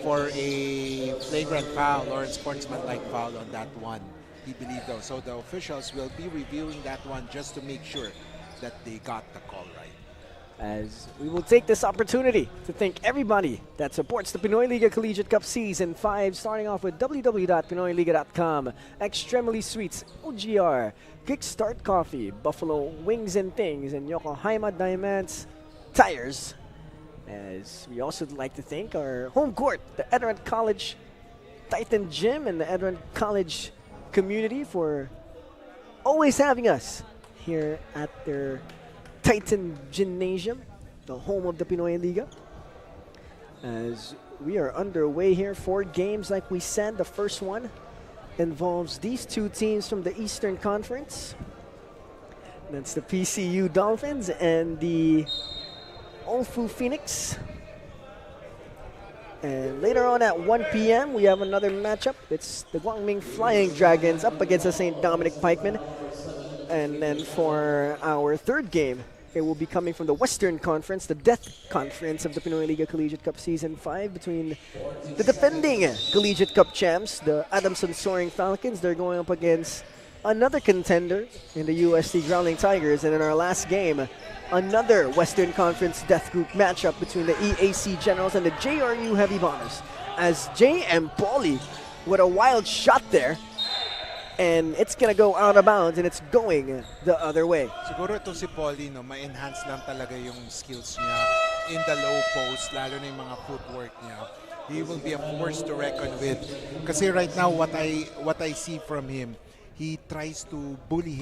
for a flagrant foul or sportsmanlike foul on that one. He believed though. So the officials will be reviewing that one just to make sure that they got the call right. As we will take this opportunity to thank everybody that supports the Pinoyliga Collegiate Cup Season 5, starting off with www.pinoyliga.com, Extremely Sweets, OGR, Kickstart Coffee, Buffalo Wings and Things, and Yokohama Diamonds Tires. As we also would like to thank our home court, the ENDERUN College Titan Gym and the ENDERUN College community for always having us here at their Titan Gymnasium, the home of the Pinoyliga. As we are underway here, 4 games like we said. The first one involves these 2 teams from the Eastern Conference. That's the PCU Dolphins and the Olfu Phoenix. And later on at 1 p.m. we have another matchup. It's the Guangming Flying Dragons up against the St. Dominic Pikemen. And then for our third game, it will be coming from the Western Conference, the Death Conference of the Pinoyliga Collegiate Cup Season 5, between the defending Collegiate Cup champs, the Adamson Soaring Falcons. They're going up against another contender in the UST Growling Tigers. And in our last game, another Western Conference Death Group matchup between the EAC Generals and the JRU Heavy Bombers. As JM Pauly with a wild shot there, and it's gonna go out of bounds, and it's going the other way. Siguro ito si Pauly, no, ma-enhance lang talaga yung skills niya in the low post, lalo na yung mga footwork niya. He will be a force to reckon with. Kasi right now, what I see from him, he tries to bully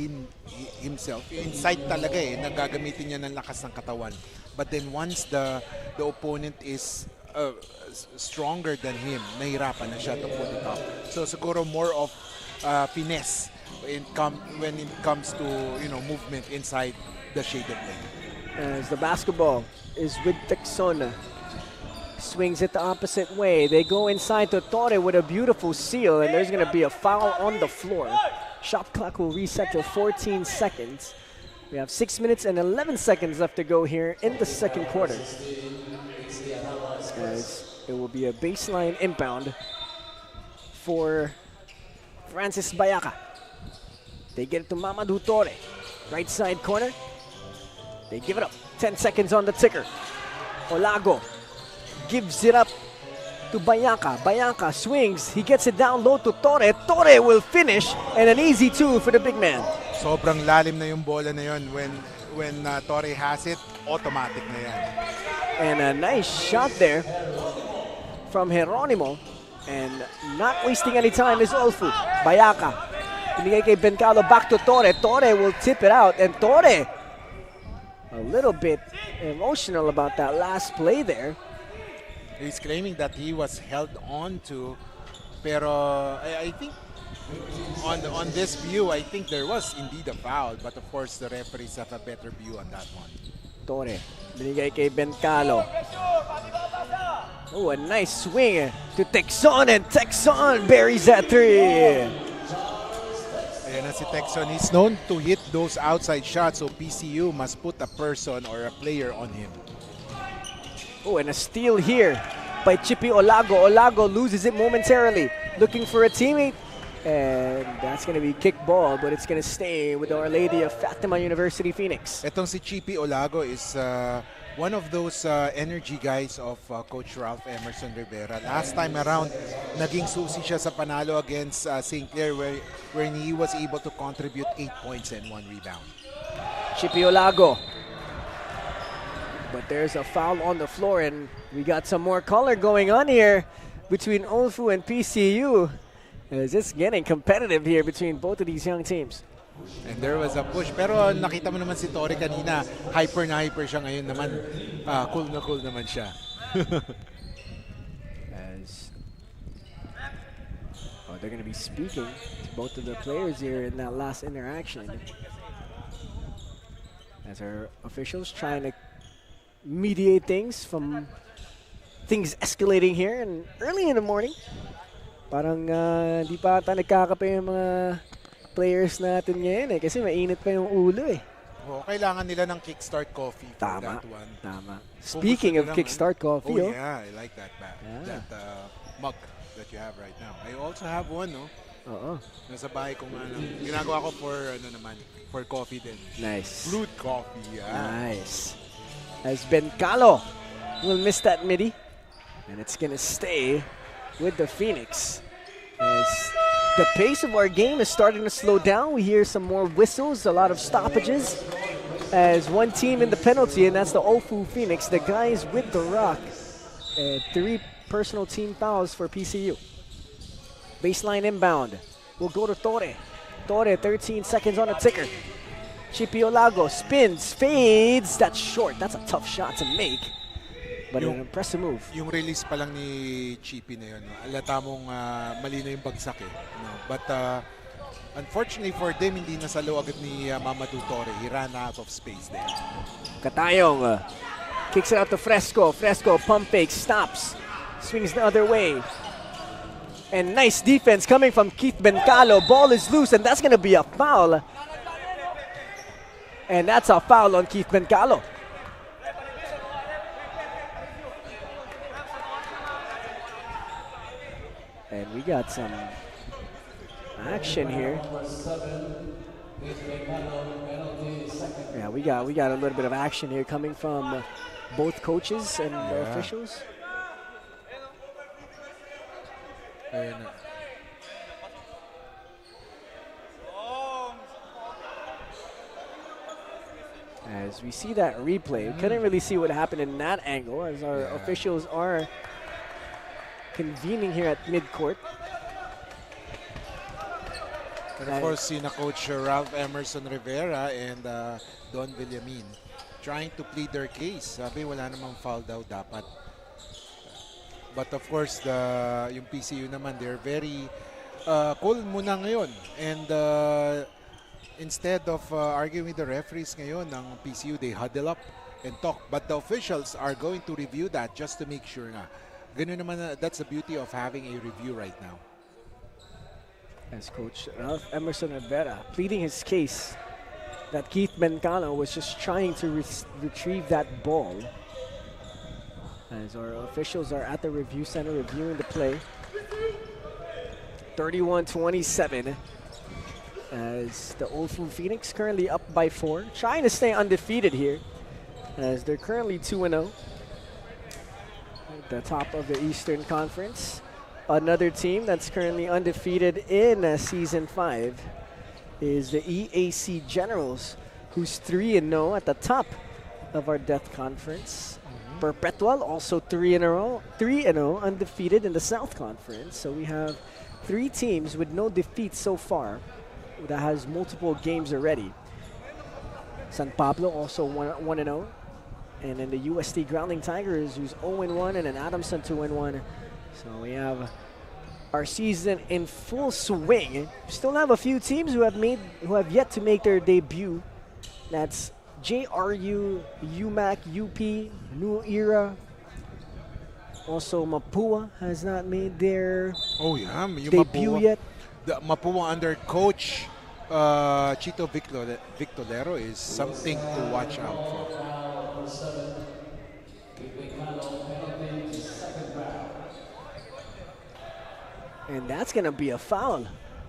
himself. Inside talaga nagagamitin niya ng lakas ng katawan. But then once the opponent is stronger than him, nahirapan na siya to pull it off. So siguro more of finesse when it comes to movement inside the shaded lane. As the basketball is with Texon, swings it the opposite way. They go inside to Torre with a beautiful seal, and there's going to be a foul on the floor. Shot clock will reset to 14 seconds. We have 6 minutes and 11 seconds left to go here in the second quarter. As it will be a baseline inbound for Francis Bayaka. They get it to Mamadou Torre. Right side corner. They give it up. 10 seconds on the ticker. Olago gives it up to Bayaka. Bayaka swings. He gets it down low to Torre. Torre will finish, and an easy 2 for the big man. Sobrang lalim na yung bola na yun. When Torre has it, automatic na yan. And a nice shot there from Geronimo. And not wasting any time is Olfu. Bayaka. Binigay kay Bencalo, back to Torre. Torre will tip it out. And Torre, a little bit emotional about that last play there. He's claiming that he was held on to. Pero I think on this view, I think there was indeed a foul. But of course, the referees have a better view on that one. Torre, binigay kay Bencalo. Oh, a nice swing to Texon, and Texon buries that 3. Ayan na si Texon. He's known to hit those outside shots, so PCU must put a person or a player on him. Oh, and a steal here by Chippy Olago. Olago loses it momentarily, looking for a teammate. And And that's going to be kick ball, but it's going to stay with Our Lady of Fatima University, Phoenix. Etong si Chippy Olago is one of those energy guys of Coach Ralph Emerson Rivera. Last time around, naging susi siya sa panalo against St. Clair where he was able to contribute 8 points and 1 rebound. Chippy Olago. But there's a foul on the floor, and we got some more color going on here between Olfu and PCU. As it's getting competitive here between both of these young teams. And there was a push. Pero nakita mo naman si Torre kanina, hyper na hyper siya ngayon naman. Cool na cool naman siya. They're going to be speaking to both of the players here in that last interaction. As our officials trying to mediate things from things escalating here and early in the morning. Parang di pa ata nagkakape yung mga players natin ngayon kasi mainit pa yung ulo Kailangan nila ng kickstart coffee for that one. Tama. Speaking of kickstart coffee, yeah, I like that that mug that you have right now. I also have one, nasa bahay ko nga lang. Ginagawa ko for coffee din. Nice. Brewed coffee, Nice. As Bencalo will miss that midi, and it's gonna stay with the Phoenix. As the pace of our game is starting to slow down, we hear some more whistles, a lot of stoppages. As one team in the penalty, and that's the Olfu Phoenix, the guys with the rock. 3 personal team fouls for PCU. Baseline inbound will go to Torre. Torre, 13 seconds on the ticker. Chippy Olago spins, fades. That's short. That's a tough shot to make. But an impressive move. Yung release pa lang ni Chippy na yun, alata mong mali na yung bagsak But unfortunately for them, hindi nasalo agad ni Mamadou Torre. He ran out of space there. Katayong kicks it out to Fresco. Fresco pump fake, stops. Swings the other way. And nice defense coming from Keith Bencalo. Ball is loose, and that's going to be a foul. And that's a foul on Keith Bencalo. And we got some action here. Yeah, we got a little bit of action here coming from both coaches and officials. As we see that replay, we couldn't really see what happened in that angle as our officials are convening here at midcourt. And of course, Coach Ralph Emerson Rivera and Don Villamin trying to plead their case. Sabi wala namang foul daw dapat. But of course, yung PCU naman, they're very cool muna ngayon. And instead of arguing with the referees ngayon ng PCU, they huddle up and talk. But the officials are going to review that just to make sure nga. Ganun naman, that's the beauty of having a review right now. As Coach Ralph Emerson Rivera pleading his case that Keith Bencalo was just trying to retrieve that ball. As our officials are at the review center reviewing the play. 31-27. As the Olfu Phoenix currently up by 4. Trying to stay undefeated here. As they're currently 2-0. At the top of the Eastern Conference. Another team that's currently undefeated in Season 5 is the EAC Generals, who's 3-0 at the top of our Death Conference. Perpetual also 3-0, undefeated in the South Conference. So we have 3 teams with no defeats so far that has multiple games already. San Pablo also 1-0. And then the UST Grounding Tigers, who's 0-1, and then Adamson 2-1. So we have our season in full swing. We still have a few teams who have yet to make their debut. That's JRU, UMAC, UP, New Era. Also Mapua has not made their debut yet. The Mapua under coach Chito Victolero is something to watch out for. And that's going to be a foul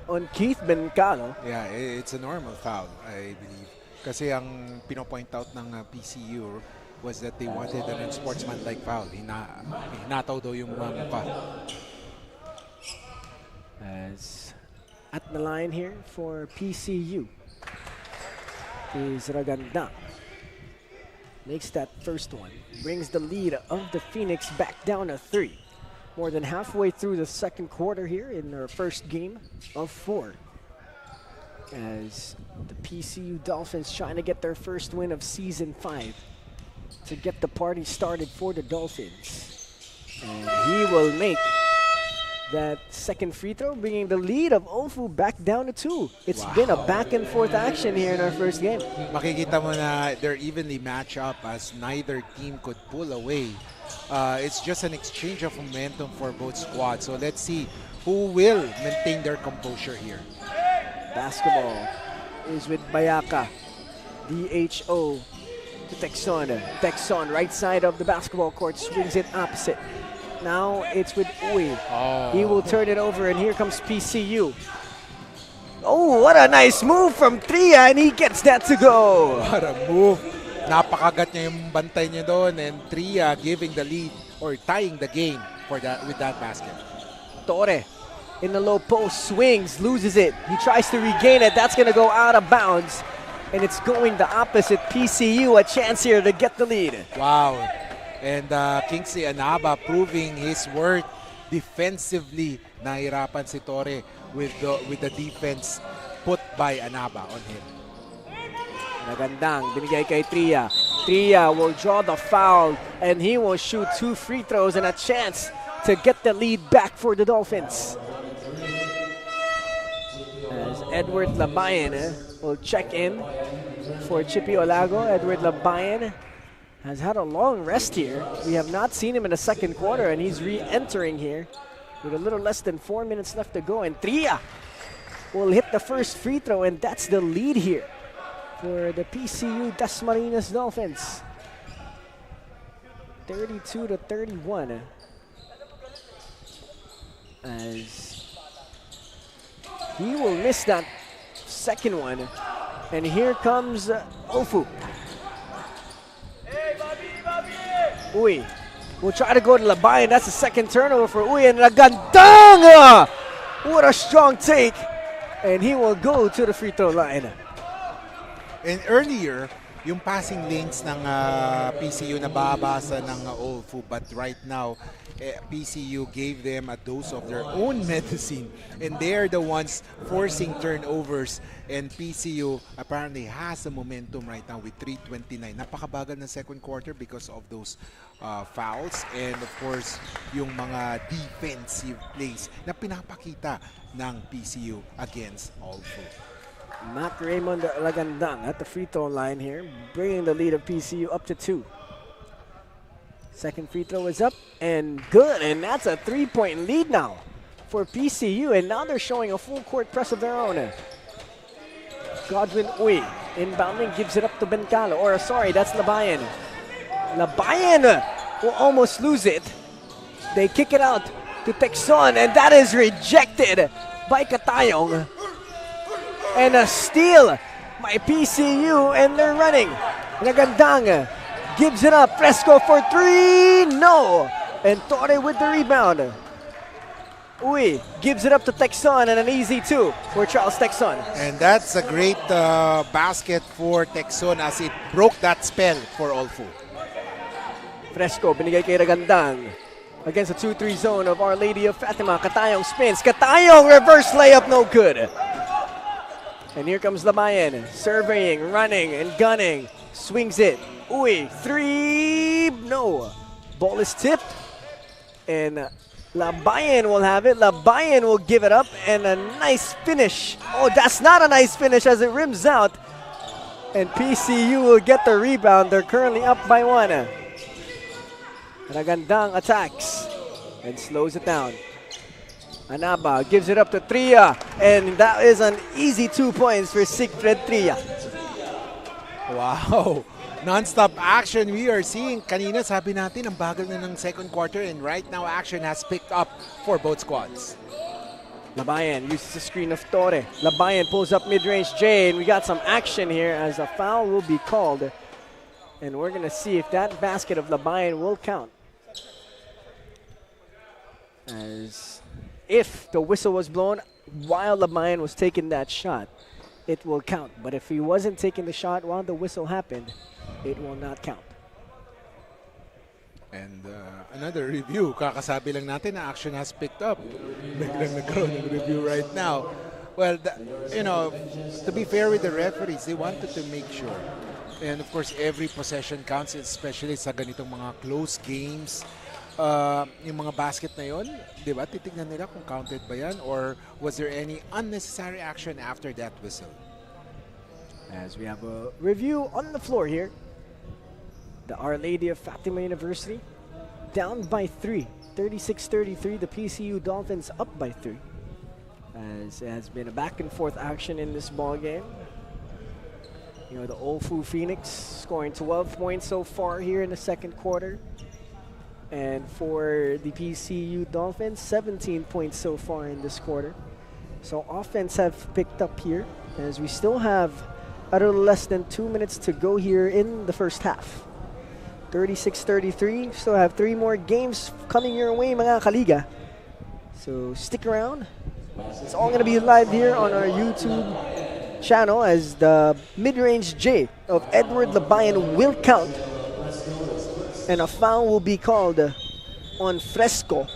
on Keith Bencalo. Yeah, it's a normal foul, I believe. Kasi ang pinopoint out ng PCU was that they wanted an unsportsmanlike foul. Hinataw daw yung mukha. As at the line here for PCU is Raganda. Makes that first one. Brings the lead of the Phoenix back down to 3. More than halfway through the second quarter here in their first game of 4. As the PCU Dolphins trying to get their first win of Season 5 to get the party started for the Dolphins. And he will make that second free throw, bringing the lead of Olfu back down to 2. It's been a back and forth action here in our first game. Makikita mo na they're evenly matched up as neither team could pull away. It's just an exchange of momentum for both squads. So let's see who will maintain their composure here. Basketball is with Bayaka. DHO to Texon. Texon, right side of the basketball court, swings it opposite. Now it's with Uy. He will turn it over, and here comes PCU. Oh, what a nice move from Tria, and he gets that to go. What a move. Napakagat niya yung bantay niya doon, and Tria giving the lead or tying the game for that with that basket. Torre in the low post, swings, loses it. He tries to regain it. That's going to go out of bounds, and it's going the opposite. PCU a chance here to get the lead. Wow. And Kingsley Anaba proving his worth defensively. Nahirapan si Torre with the defense put by Anaba on him. Nagandang binigay kay Tria. Tria will draw the foul, and he will shoot 2 free throws and a chance to get the lead back for the Dolphins. As Edward Labayan will check in for Chippy Olago. Edward Labayan has had a long rest here. We have not seen him in the second quarter, and he's re-entering here with a little less than 4 minutes left to go. And Tria will hit the first free throw, and that's the lead here for the PCU Dasma Dolphins. 32-31. As he will miss that second one. And here comes Olfu. Uy will try to go to Labayan. That's the second turnover for Uy. And Nagandang! What a strong take. And he will go to the free throw line. And earlier, yung passing lanes ng PCU nababasa ng Olfu, but right now, PCU gave them a dose of their own medicine, and they're the ones forcing turnovers, and PCU apparently has a momentum right now with 3:29. Napakabagal ng second quarter because of those fouls, and of course, yung mga defensive plays na pinapakita ng PCU against Olfu. Mac Raymond Lagandang at the free throw line here, bringing the lead of PCU up to 2. Second free throw is up and good, and that's a 3-point lead now for PCU, and now they're showing a full court press of their own. Godwin Uy inbounding, gives it up to Bencalo, or sorry, that's Labayan. Labayan will almost lose it. They kick it out to Texon, and that is rejected by Katayong. And a steal by PCU, and they're running. Nagandang gives it up. Fresco for 3. No. And Torre with the rebound. Uy gives it up to Texon, and an easy 2 for Charles Texon. And that's a great basket for Texon as it broke that spell for Olfu. Fresco binigay kay Nagandang against a 2-3 zone of Our Lady of Fatima. Katayong spins. Katayong reverse layup, no good. And here comes Labayan, surveying, running, and gunning. Swings it. Uy, 3, no. Ball is tipped, and Labayan will have it. Labayan will give it up, and a nice finish. Oh, that's not a nice finish as it rims out. And PCU will get the rebound. They're currently up by 1. Nagandang attacks and slows it down. Anaba gives it up to Tria, and that is an easy 2 points for Sigfred Tria. Wow! Non-stop action we are seeing. Kanina sabi natin ang bagal na ng second quarter, and right now action has picked up for both squads. Labayan uses the screen of Torre. Labayan pulls up mid-range J, and we got some action here as a foul will be called. And we're going to see if that basket of Labayan will count. As if the whistle was blown while Labayan was taking that shot, it will count. But if he wasn't taking the shot while the whistle happened, it will not count. And another review. Kakasabi lang natin na action has picked up. Biglang nagkaroon ng review right now. Well, you know, to be fair with the referees, they wanted to make sure. And of course, every possession counts, especially sa ganitong mga close games. Yung mga basket na yun, di ba? Titignan nila kung counted ba yan or was there any unnecessary action after that whistle? As we have a review on the floor here. The Our Lady of Fatima University down by 3. 36-33, the PCU Dolphins up by 3. As it has been a back and forth action in this ball game. You know, the Olfu Phoenix scoring 12 points so far here in the second quarter. And for the PCU Dolphins, 17 points so far in this quarter. So offense have picked up here as we still have a little less than 2 minutes to go here in the first half. 36-33. Still have 3 more games coming your way, mga kaliga. So stick around. It's all going to be live here on our YouTube channel as the mid-range J of Edward Labayan will count. And a foul will be called on Fresco.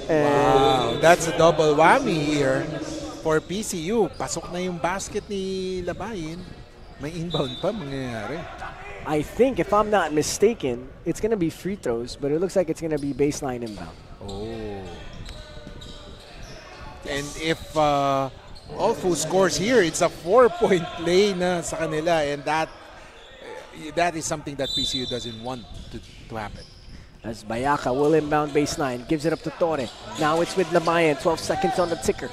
And wow, that's a double whammy here for PCU. Pasok na yung basket ni Labayan. May inbound pa mangyayari. I think, if I'm not mistaken, it's going to be free throws, but it looks like it's going to be baseline inbound. Oh. And if Olfu scores here, it's a 4-point play na sa kanila, and that is something that PCU doesn't want to happen. As Bayaka will inbound baseline, gives it up to Torre. Now it's with Labayan, 12 seconds on the ticker.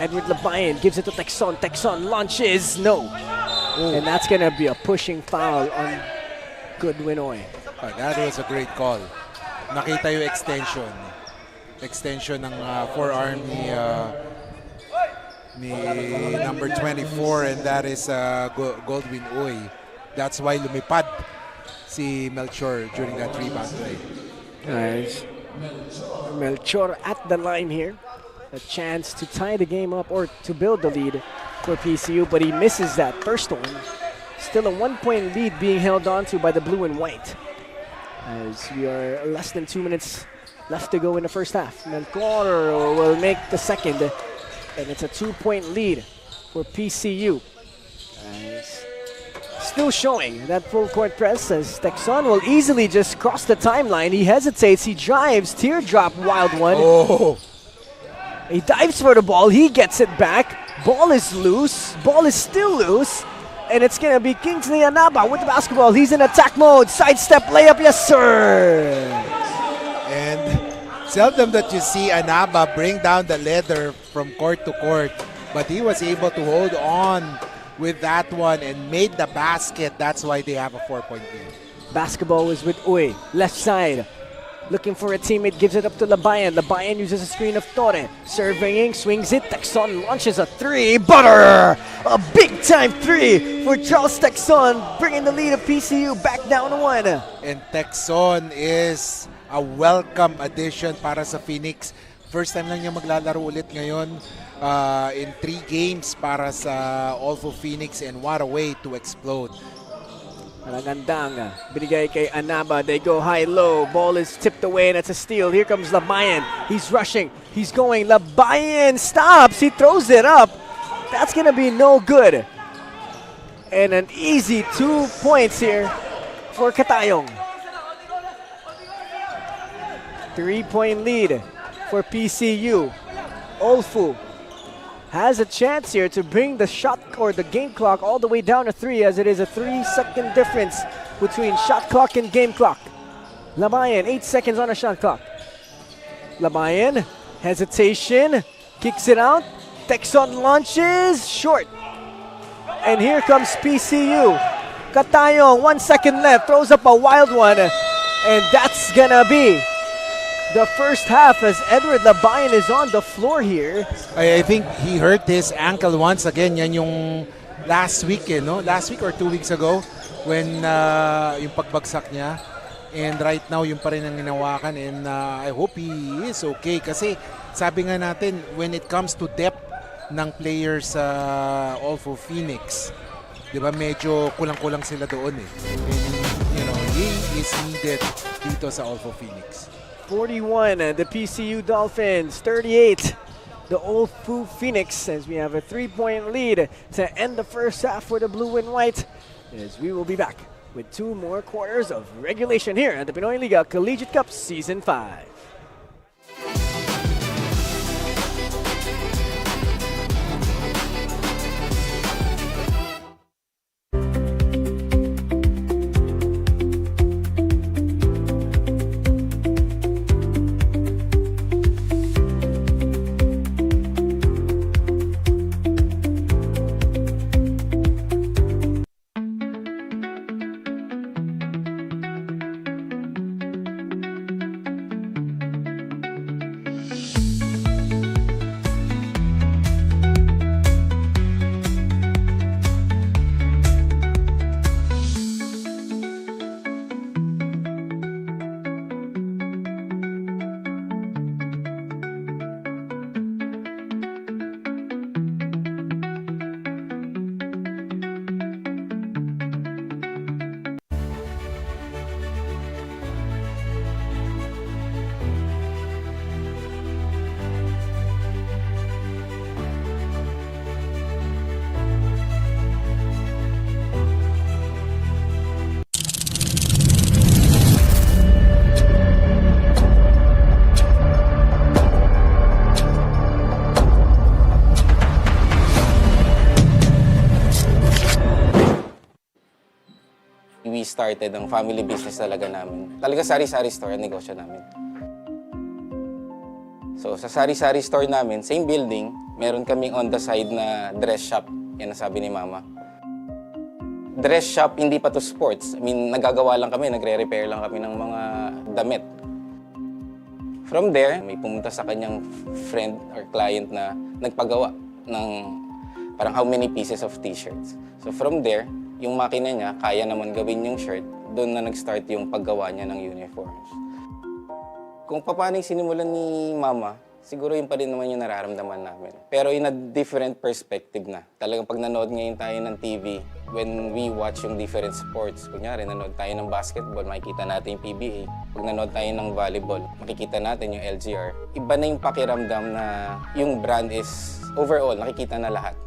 Edward Labayan gives it to Texon. Texon launches, no. Ooh. And that's going to be a pushing foul on Goodwin Oy. That was a great call. Nakita yung extension. Extension ng forearm ni number 24, and that is Goldwyn Oy. That's why lumipad si Melchor during that rebound play. Nice. Melchor at the line here. A chance to tie the game up or to build the lead for PCU, but he misses that first one. Still a 1-point lead being held on to by the blue and white. As we are less than 2 minutes left to go in the first half. Melchor will make the second, and it's a 2-point lead for PCU. As still showing that full court press as Texon will easily just cross the timeline. He hesitates, he drives, teardrop, wild one. Oh. He dives for the ball, he gets it back. Ball is loose, ball is still loose. And it's gonna be Kingsley Anaba with the basketball. He's in attack mode, sidestep layup, yes sir! And seldom that you see Anaba bring down the leather from court to court. But he was able to hold on with that one and made the basket. That's why they have a 4-point lead. Basketball is with Uy, left side. Looking for a teammate, gives it up to Labayan. Labayan uses a screen of Torre. Surveying, swings it. Texon launches a 3. Butter! A big-time 3 for Charles Texon, bringing the lead of PCU back down to 1. And Texon is a welcome addition para sa Phoenix. First time lang niya maglalaro ulit ngayon in 3 games para sa Olfu Phoenix, and what a way to explode. Malagandang binigay kay Anaba. They go high-low. Ball is tipped away, and it's a steal. Here comes Labayan. He's rushing. He's going. Labayan stops. He throws it up. That's going to be no good. And an easy 2 points here for Katayong. 3-point lead for PCU. Olfu has a chance here to bring the shot or the game clock all the way down to 3, as it is a 3-second difference between shot clock and game clock. Labayan, 8 seconds on a shot clock. Labayan, hesitation, kicks it out. Texon launches, short. And here comes PCU. Katayong, 1 second left, throws up a wild one. And that's gonna be the first half as Edward Labayan is on the floor here. I think he hurt his ankle once again. Yan yung last week, no? Last week or 2 weeks ago when yung pagbagsak niya. And right now, yung pa rin ang hinawakan. And I hope he is okay. Kasi sabi nga natin, when it comes to depth ng players sa Olfu Phoenix, di ba medyo kulang-kulang sila doon eh. And, you know, he is needed dito sa Olfu Phoenix. 41, the PCU Dolphins. 38, the Olfu Phoenix, as we have a 3-point lead to end the first half for the blue and white. As we will be back with 2 more quarters of regulation here at the Pinoyliga Collegiate Cup Season 5. We started ang family business talaga namin. Talaga sari-sari store ang negosyo namin. So sa sari-sari store namin, same building, meron kaming on the side na dress shop. Yan ang sabi ni Mama. Dress shop, hindi pa to sports. I mean, nagagawa lang kami, nagre-repair lang kami ng mga damit. From there, may pumunta sa kanyang friend or client na nagpagawa ng parang how many pieces of t-shirts. So from there, yung makina niya, kaya naman gawin yung shirt, doon na nag-start yung paggawa niya ng uniforms. Kung paano yung sinimulan ni Mama, siguro yun pa rin naman yung nararamdaman namin. Pero in a different perspective na. Talagang pag nanood ngayon tayo ng TV, when we watch yung different sports, kunyari nanood tayo ng basketball, makikita natin yung PBA. Pag nanood tayo ng volleyball, makikita natin yung LGR. Iba na yung pakiramdam na yung brand is overall, nakikita na lahat.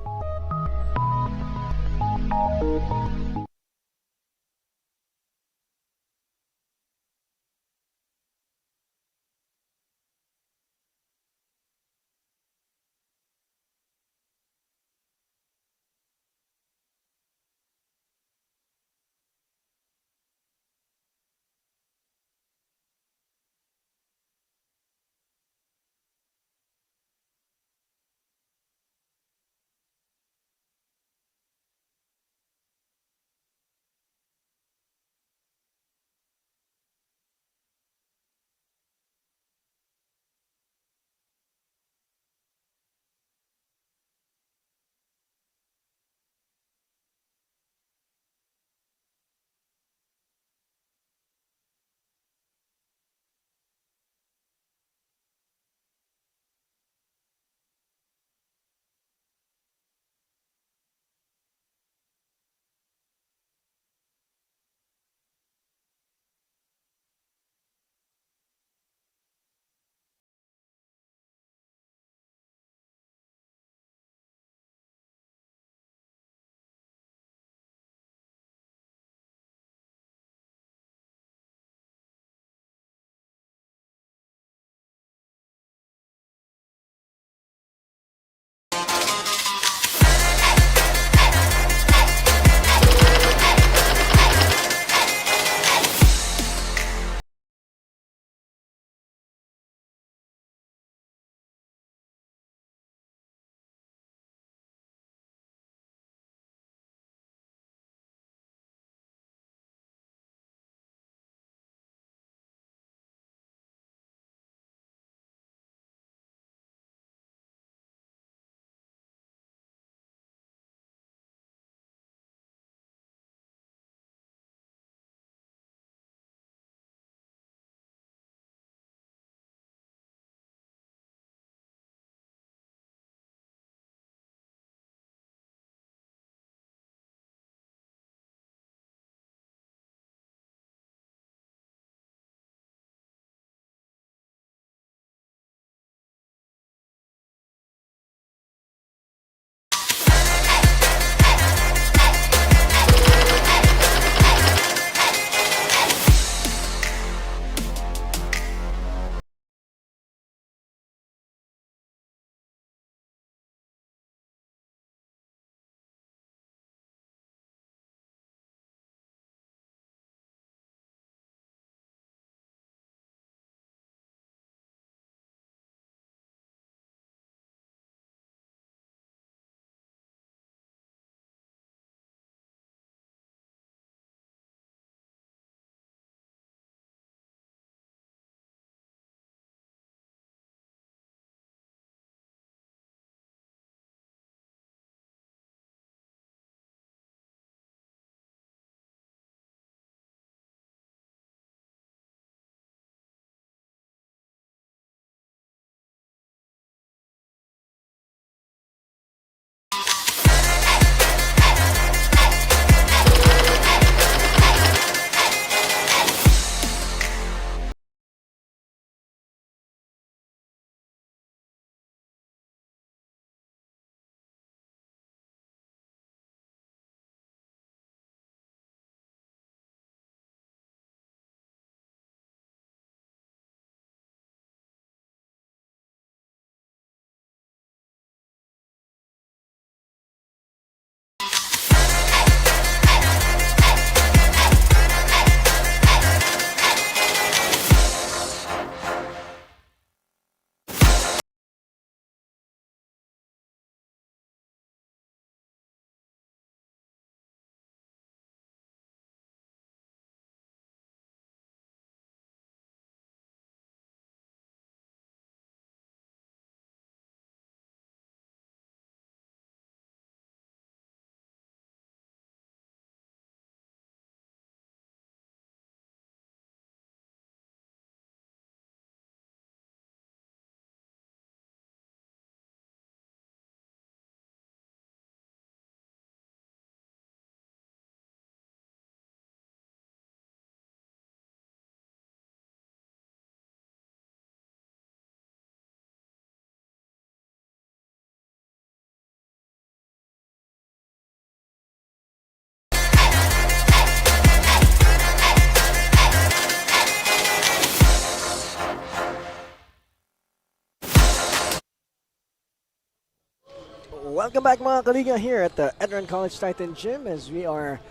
Welcome back mga kaliga here at the ENDERUN College Titan Gym as we are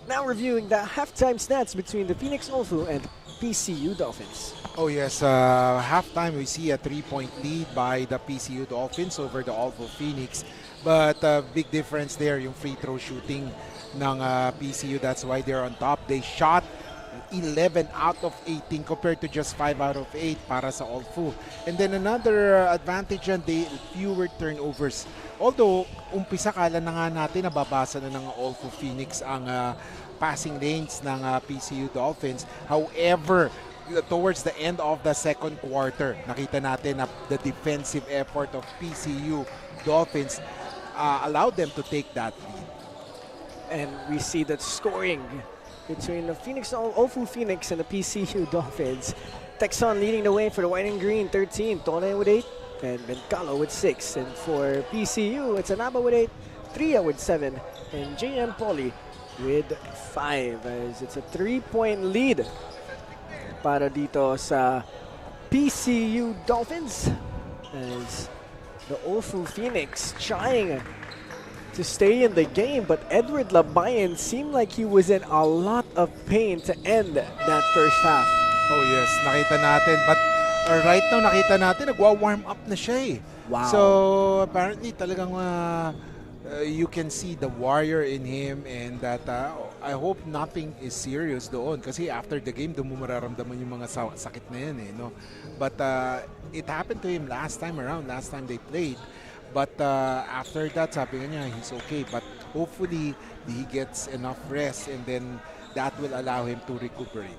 now reviewing the halftime stats between the Phoenix Olfu and PCU Dolphins. Oh yes, halftime we see a 3-point lead by the PCU Dolphins over the Olfu Phoenix. But big difference there, yung free throw shooting ng PCU. That's why they're on top. They shot 11 out of 18 compared to just 5 out of 8 para sa Olfu. And then another advantage and they fewer turnovers. Although, umpisa kala na nga natin nababasa na ng Olfu Phoenix ang passing lanes ng PCU Dolphins. However, towards the end of the second quarter, nakita natin na the defensive effort of PCU Dolphins allowed them to take that lead. And we see that scoring between the Olfu Phoenix and the PCU Dolphins. Texon leading the way for the white and green, 13. Tone with 8 and Bencalo with 6. And for PCU, it's Anaba with 8, Tria with 7, and JM Poly with 5. As it's a 3-point lead para dito sa PCU Dolphins. As the Olfu Phoenix trying to stay in the game, but Edward Labayan seemed like he was in a lot of pain to end that first half. Oh yes, nakita natin. But right now, nakita natin, nagwa-warm up na siya eh. Wow. So, apparently, talagang you can see the warrior in him and that I hope nothing is serious doon. Kasi after the game, doon mo mararamdaman yung mga sakit na yan eh. No? But it happened to him last time they played. But after that, sabi niya, he's okay. But hopefully, he gets enough rest and then that will allow him to recuperate.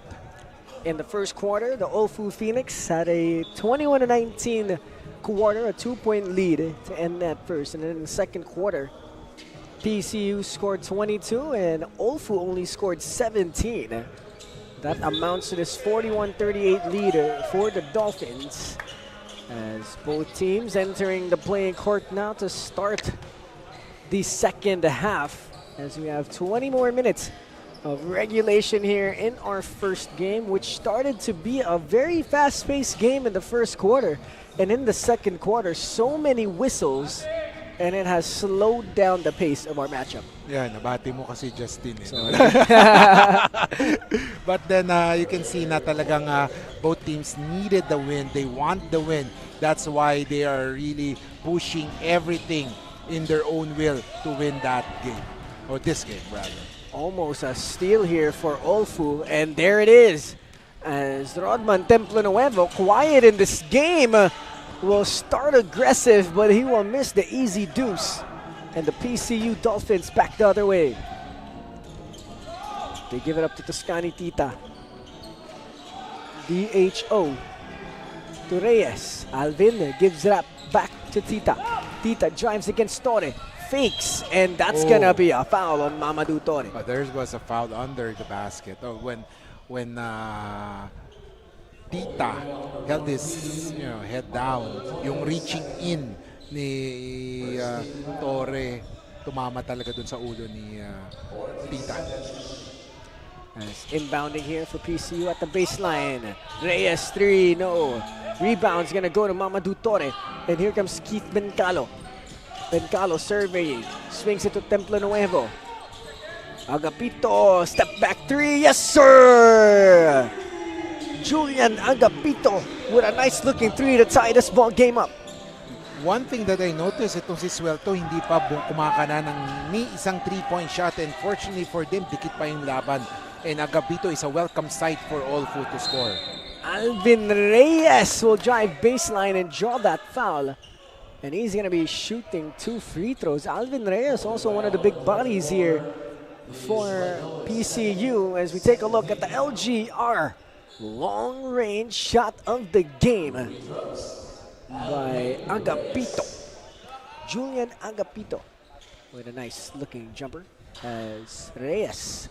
In the first quarter, the Olfu Phoenix had a 21-19 quarter, a 2-point lead to end that first. And then in the second quarter, PCU scored 22 and Olfu only scored 17. That amounts to this 41-38 lead for the Dolphins. As both teams entering the playing court now to start the second half. As we have 20 more minutes of regulation here in our first game, which started to be a very fast-paced game in the first quarter. And in the second quarter, so many whistles, and it has slowed down the pace of our matchup. Yeah, nabati mo kasi Justin. Eh, no? But then you can see na talagang both teams needed the win. They want the win. That's why they are really pushing everything in their own will to win that game. Or this game, rather. Almost a steal here for Olfu, and there it is. As Rodman Templo Nuevo, quiet in this game, will start aggressive, but he will miss the easy deuce. And the PCU Dolphins back the other way. They give it up to Toscani Tita. DHO to Reyes. Alvin gives it up back to Tita. Tita drives against Torre. Fakes, and that's gonna be a foul on Mamadou Torre. But there was a foul under the basket. Oh, when Tita held his head down, yung reaching in ni Torre, tumama talaga dun sa ulo ni Tita. As inbounding here for PCU at the baseline. Reyes 3, no. Rebound's gonna go to Mamadou Torre. And here comes Keith Bencalo. Bencalo surveying, swings it to Templo Nuevo. Agapito, step back 3, yes sir! Julian Agapito with a nice looking 3 to tie this ball game up. One thing that I noticed, itong si Suelto hindi pa kumakana ng ni isang 3-point shot, and fortunately for them, dikit pa yung laban. And Agapito is a welcome sight for Olfu to score. Alvin Reyes will drive baseline and draw that foul. And he's going to be shooting 2 free throws. Alvin Reyes, also one of the big bodies here for PCU. As we take a look at the LGR long-range shot of the game by Agapito. Julian Agapito with a nice-looking jumper as Reyes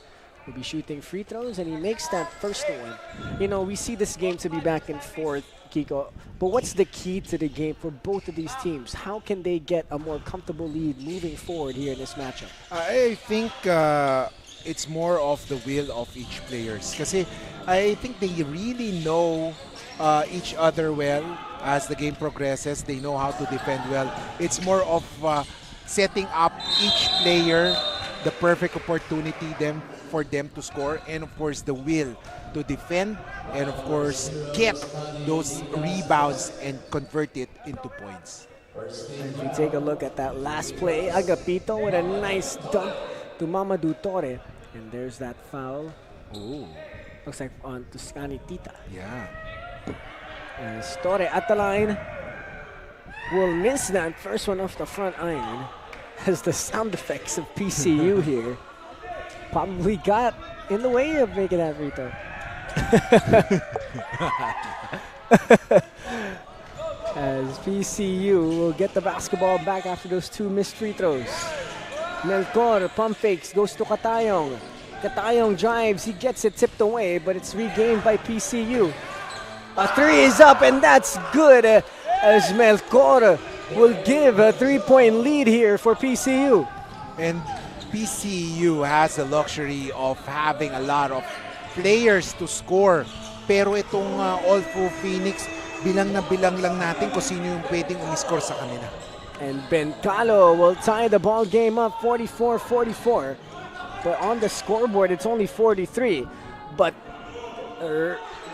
will be shooting free throws, and he makes that first one. You know, we see this game to be back and forth, Kiko, but what's the key to the game for both of these teams? How can they get a more comfortable lead moving forward here in this matchup? I think it's more of the will of each players. Kasi I think they really know each other well as the game progresses. They know how to defend well. It's more of setting up each player the perfect opportunity for them to score, and of course the will to defend, and of course get those rebounds and convert it into points. As we take a look at that last play, Agapito with a nice dunk to Mamadou Torre. And there's that foul. Ooh, Looks like on Tuscany Tita. yeah. As Torre at the line will miss that first one off the front iron. As the sound effects of PCU here probably got in the way of making that free throw. As PCU will get the basketball back after those 2 missed free throws. Melchor pump fakes, goes to Katayong. Katayong drives, he gets it tipped away, but it's regained by PCU. A 3 is up, and that's good, as Melchor will give a 3-point lead here for PCU. And PCU has the luxury of having a lot of players to score. Pero itong Olfu Phoenix, bilang na bilang lang natin kung sino yung pwedeng umiscore sa kanila. And Bencalo will tie the ball game up 44-44. But on the scoreboard, it's only 43. But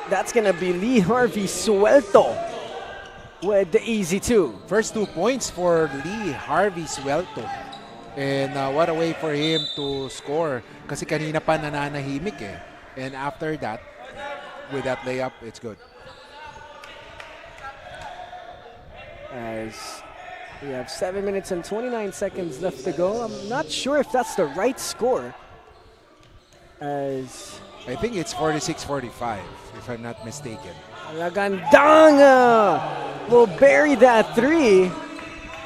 that's going to be Lee Harvey Suelto with the easy 2. First 2 points for Lee Harvey Suelto. And what a way for him to score. Kasi kanina pa nananahimik eh. And after that, with that layup, it's good. As we have 7 minutes and 29 seconds left to go. I'm not sure if that's the right score. As I think it's 46-45, if I'm not mistaken. Lagandang will bury that 3.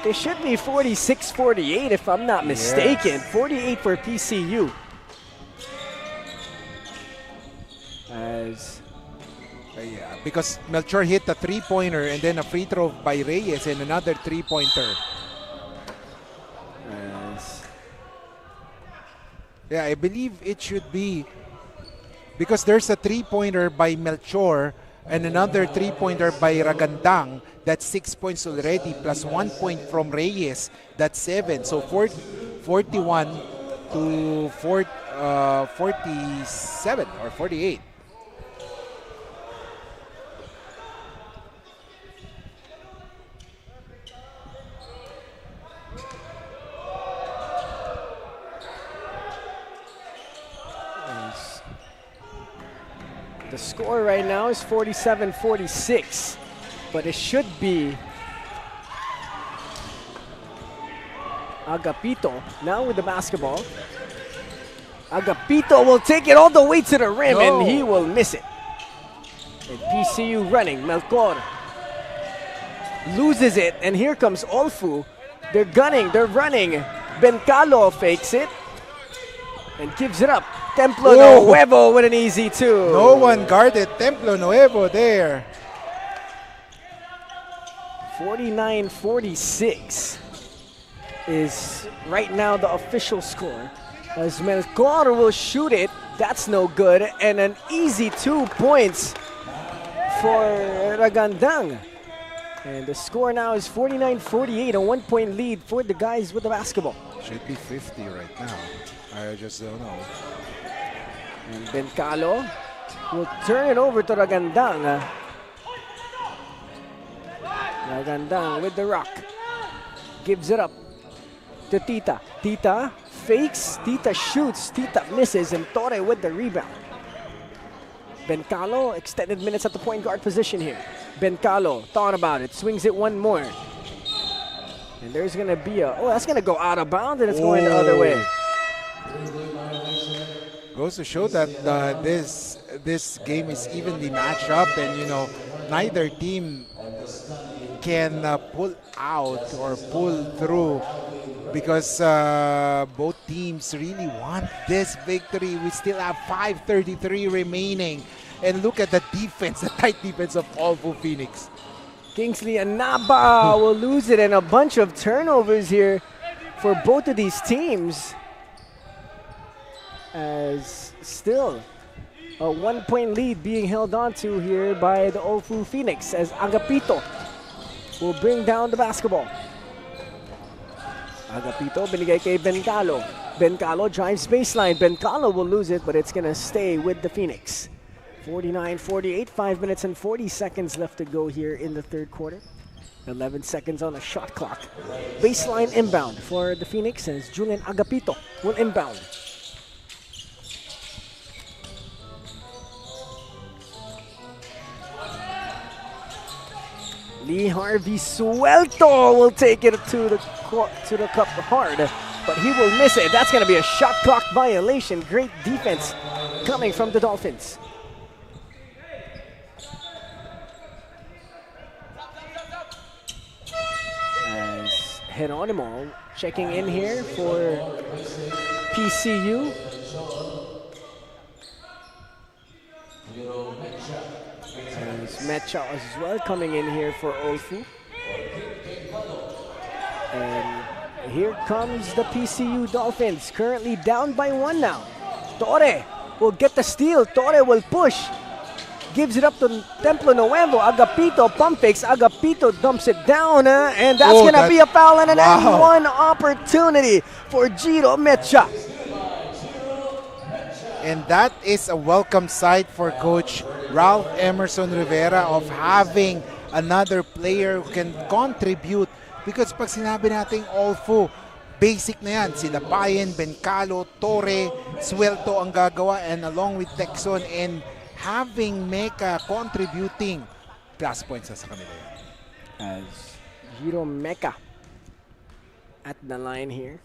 It should be 46-48 if I'm not mistaken. Yes. 48 for PCU. As Yeah, because Melchor hit a 3-pointer and then a free throw by Reyes and another 3-pointer. Yeah, I believe it should be because there's a 3-pointer by Melchor and another 3-pointer by Ragandang. That's 6 points already, plus 1 point from Reyes. That's 7. So 41 to 47 or 48. the score right now is 47-46, but it should be Agapito now with the basketball. Agapito will take it all the way to the rim and he will miss it. And PCU running, Melchor loses it, and here comes Olfu. They're gunning, they're running. Bencalo fakes it and gives it up. Templo Nuevo with an easy two. No one guarded Templo Nuevo there. 49-46 is right now the official score. As Melchor will shoot it, that's no good, and an easy 2 points for Ragandang. And the score now is 49-48, a 1-point lead for the guys with the basketball. Should be 50 right now. I just don't know. And Bencalo will turn it over to Ragandang. Ragandang with the rock. Gives it up to Tita. Tita fakes, Tita shoots, Tita misses, and Torre with the rebound. Bencalo, extended minutes at the point guard position here. Bencalo thought about it, swings it one more. And there's gonna be a, that's gonna go out of bounds, and it's going the other way. Goes to show that this game is evenly matched up, and you know, neither team can pull out or pull through, because both teams really want this victory. We still have 5:33 remaining, and look at the defense, the tight defense of Olfu Phoenix. Kingsley Anaba will lose it, and a bunch of turnovers here for both of these teams. As still a 1-point lead being held on to here by the Olfu Phoenix, as Agapito will bring down the basketball. Agapito, binigay kay Bencalo. Bencalo drives baseline. Bencalo will lose it, but it's gonna stay with the Phoenix. 49-48, 5 minutes and 40 seconds left to go here in the third quarter. 11 seconds on the shot clock. Baseline inbound for the Phoenix as Julian Agapito will inbound. Lee Harvey Suelto will take it to the cup hard, but he will miss it. That's going to be a shot clock violation. Great defense coming from the Dolphins. As Geronimo checking in here for PCU. As Mecha as well coming in here for Olfu. And here comes the PCU Dolphins, currently down by 1 now. Torre will get the steal. Torre will push. Gives it up to Templo Nuevo. Agapito pump fakes. Agapito dumps it down. And that's going to be a foul and an N1 opportunity for Giro Mecha. And that is a welcome sight for Coach Ralph Emerson Rivera of having another player who can contribute. Because pag sinabi nating Olfu, basic na yan. Sila Bayen, Bencalo, Torre, Suelto ang gagawa, and along with Texon, and having Mecha contributing, plus points sa kanila yan. As Giro Mecha at the line here.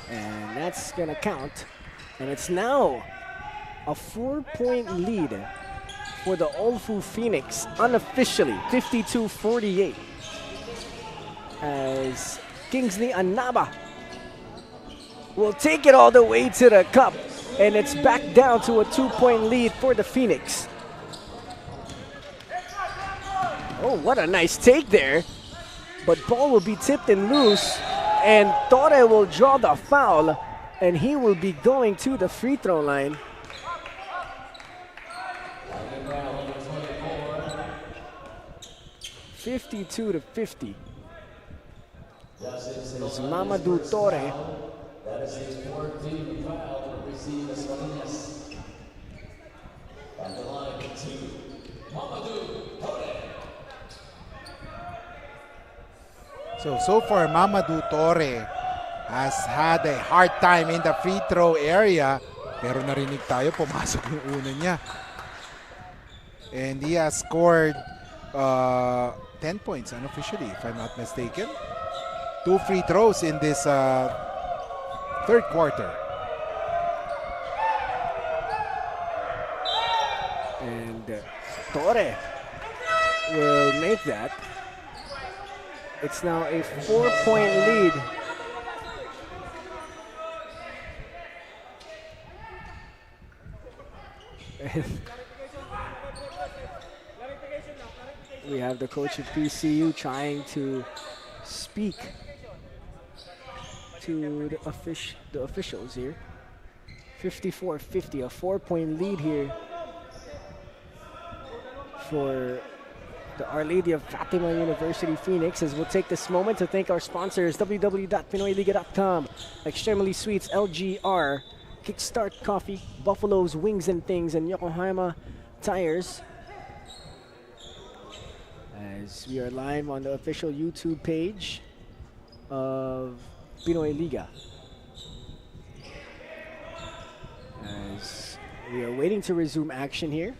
And that's going to count. And it's now a 4-point lead for the Olfu Phoenix, unofficially, 52-48. As Kingsley Anaba will take it all the way to the cup. And it's back down to a 2-point lead for the Phoenix. Oh, what a nice take there. But ball will be tipped and loose. And Torre will draw the foul. And he will be going to the free throw line. (52-50). This is Mamadou Torre. That is his 14th foul for receiving Martinez. On the line to Mamadou Torre. So far, Mamadou Torre has had a hard time in the free throw area. Pero narinig tayo, pumasok yung una niya. And he has scored 10 points unofficially, if I'm not mistaken. 2 free throws in this third quarter. And Torre will make that. It's now a 4-point lead. We have the coach of PCU trying to speak to the officials here. 54-50, a 4-point lead here for the Our Lady of Fatima University Phoenix. As we'll take this moment to thank our sponsors, www.pinoyliga.com, Extremely Sweets, LGR, Kickstart Coffee, Buffalo's Wings and Things, and Yokohama Tires. As we are live on the official YouTube page of Pinoyliga. As we are waiting to resume action here.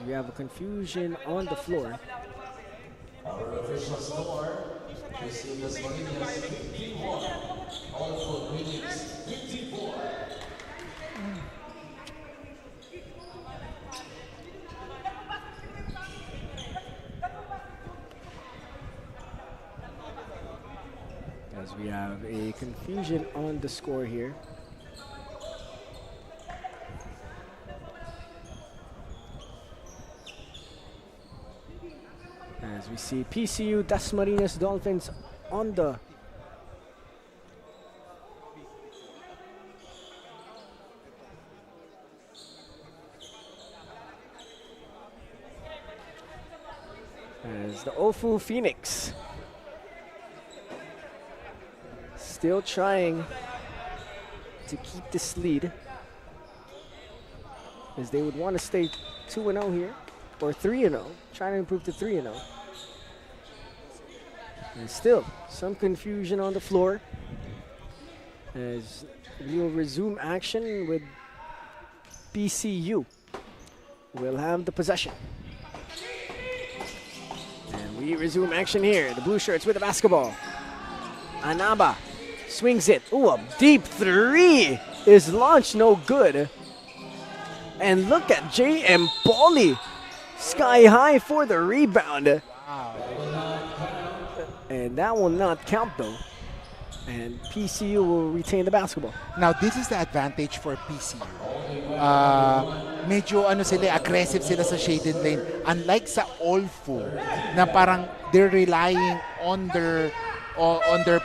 We have a confusion on the floor. Our official score, Pcu Dasma Dolphins 51, Olfu Phoenix 54. As we have a confusion on the score here. As we see PCU Dasma Dolphins on the as the Olfu Phoenix still trying to keep this lead, as they would want to stay 2-0 here, or 3-0, trying to improve to 3-0. And still, some confusion on the floor, as we will resume action with PCU. We'll have the possession. And we resume action here. The blue shirts with the basketball. Anaba swings it. Ooh, a deep three is launched, no good. And look at JM Pauly, sky high for the rebound. And that will not count though. And PCU will retain the basketball. Now, this is the advantage for PCU. Medyo aggressive sila sa shaded lane. Unlike sa Olfu, na parang they're relying on their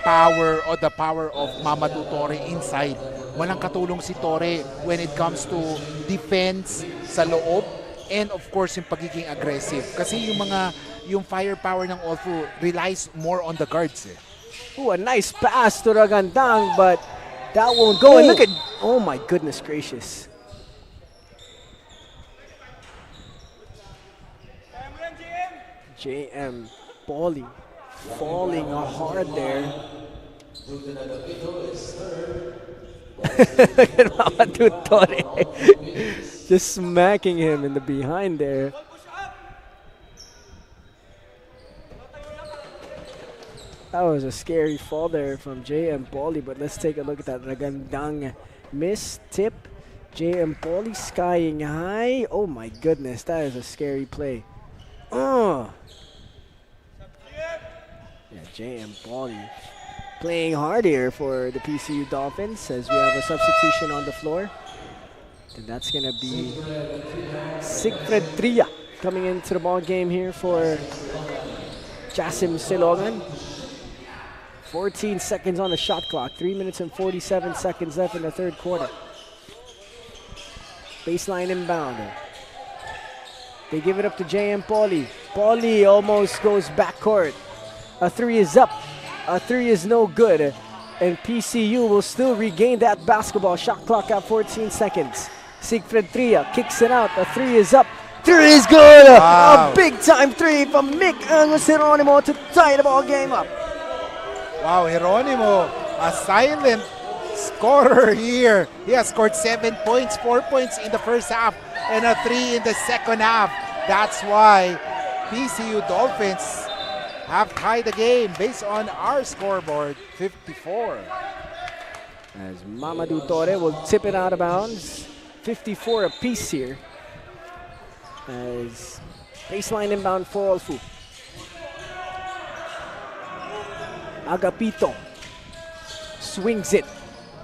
power or the power of Mamadou Torre inside. Walang katulong si Torre when it comes to defense sa loob and of course yung pagiging aggressive. Kasi yung firepower ng Olfu relies more on the guards. Ooh, a nice pass to Ragandang, but that won't go. And look at, oh my goodness gracious. JM Pauly falling hard there. Look at Mamadou Torre just smacking him in the behind there. That was a scary fall there from JM Pauly, but let's take a look at that. Ragandang miss tip. JM Pauly skying high. Oh my goodness, that is a scary play. Yeah, JM Pauly playing hard here for the PCU Dolphins as we have a substitution on the floor. And that's going to be Sigfred Tria coming into the ball game here for Jasim Silogan. 14 seconds on the shot clock. 3 minutes and 47 seconds left in the third quarter. Baseline inbound. They give it up to JM Pauly. Pauly almost goes backcourt. A three is up. A three is no good. And PCU will still regain that basketball. Shot clock at 14 seconds. Sigfred Tria kicks it out. A three is up. Three is good. Wow. A big time three from Mick Geronimo to tie the ball game up. Wow, Geronimo, a silent scorer here. He has scored 7 points, 4 points in the first half, and a 3 in the second half. That's why PCU Dolphins have tied the game based on our scoreboard, 54. As Mamadou Torre will tip it out of bounds. 54 apiece here. As baseline inbound for Olfu. Agapito swings it.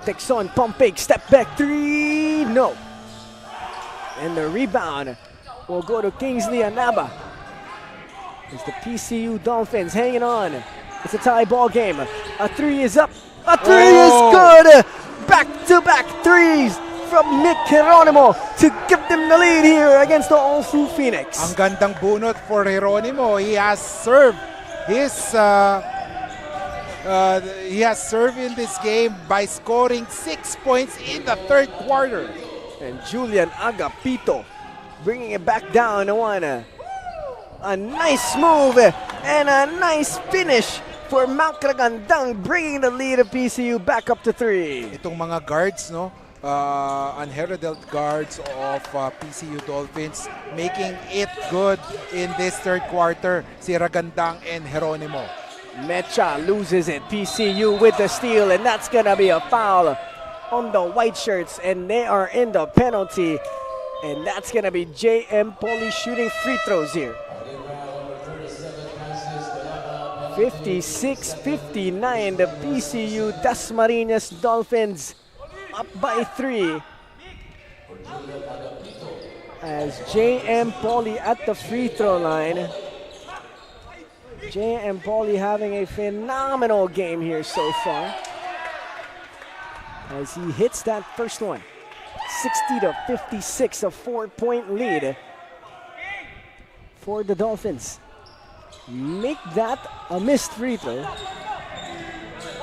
Texon, pump fake, step back three, no. And the rebound will go to Kingsley Anaba. It's the PCU Dolphins hanging on. It's a tie ball game. A three is up. A three is good. Back-to-back threes from Mick Geronimo to give them the lead here against the Olfu Phoenix. Ang gandang bunot for Geronimo. He has served his in this game by scoring 6 points in the third quarter. And Julian Agapito bringing it back down to one. A nice move and a nice finish for Mount Ragandang, bringing the lead of PCU back up to 3. Itong mga guards, no? Unheralded guards of PCU Dolphins making it good in this third quarter. Si Ragandang and Geronimo. Mecha loses it. PCU with the steal, and that's going to be a foul on the white shirts, and they are in the penalty. And that's going to be JM Pauly shooting free throws here. 56-59, the PCU Dasmariñas Dolphins up by 3. As JM Pauly at the free throw line. JM Pauly having a phenomenal game here so far, as he hits that first one. 60-56, a 4-point lead for the Dolphins. Make that a missed free throw.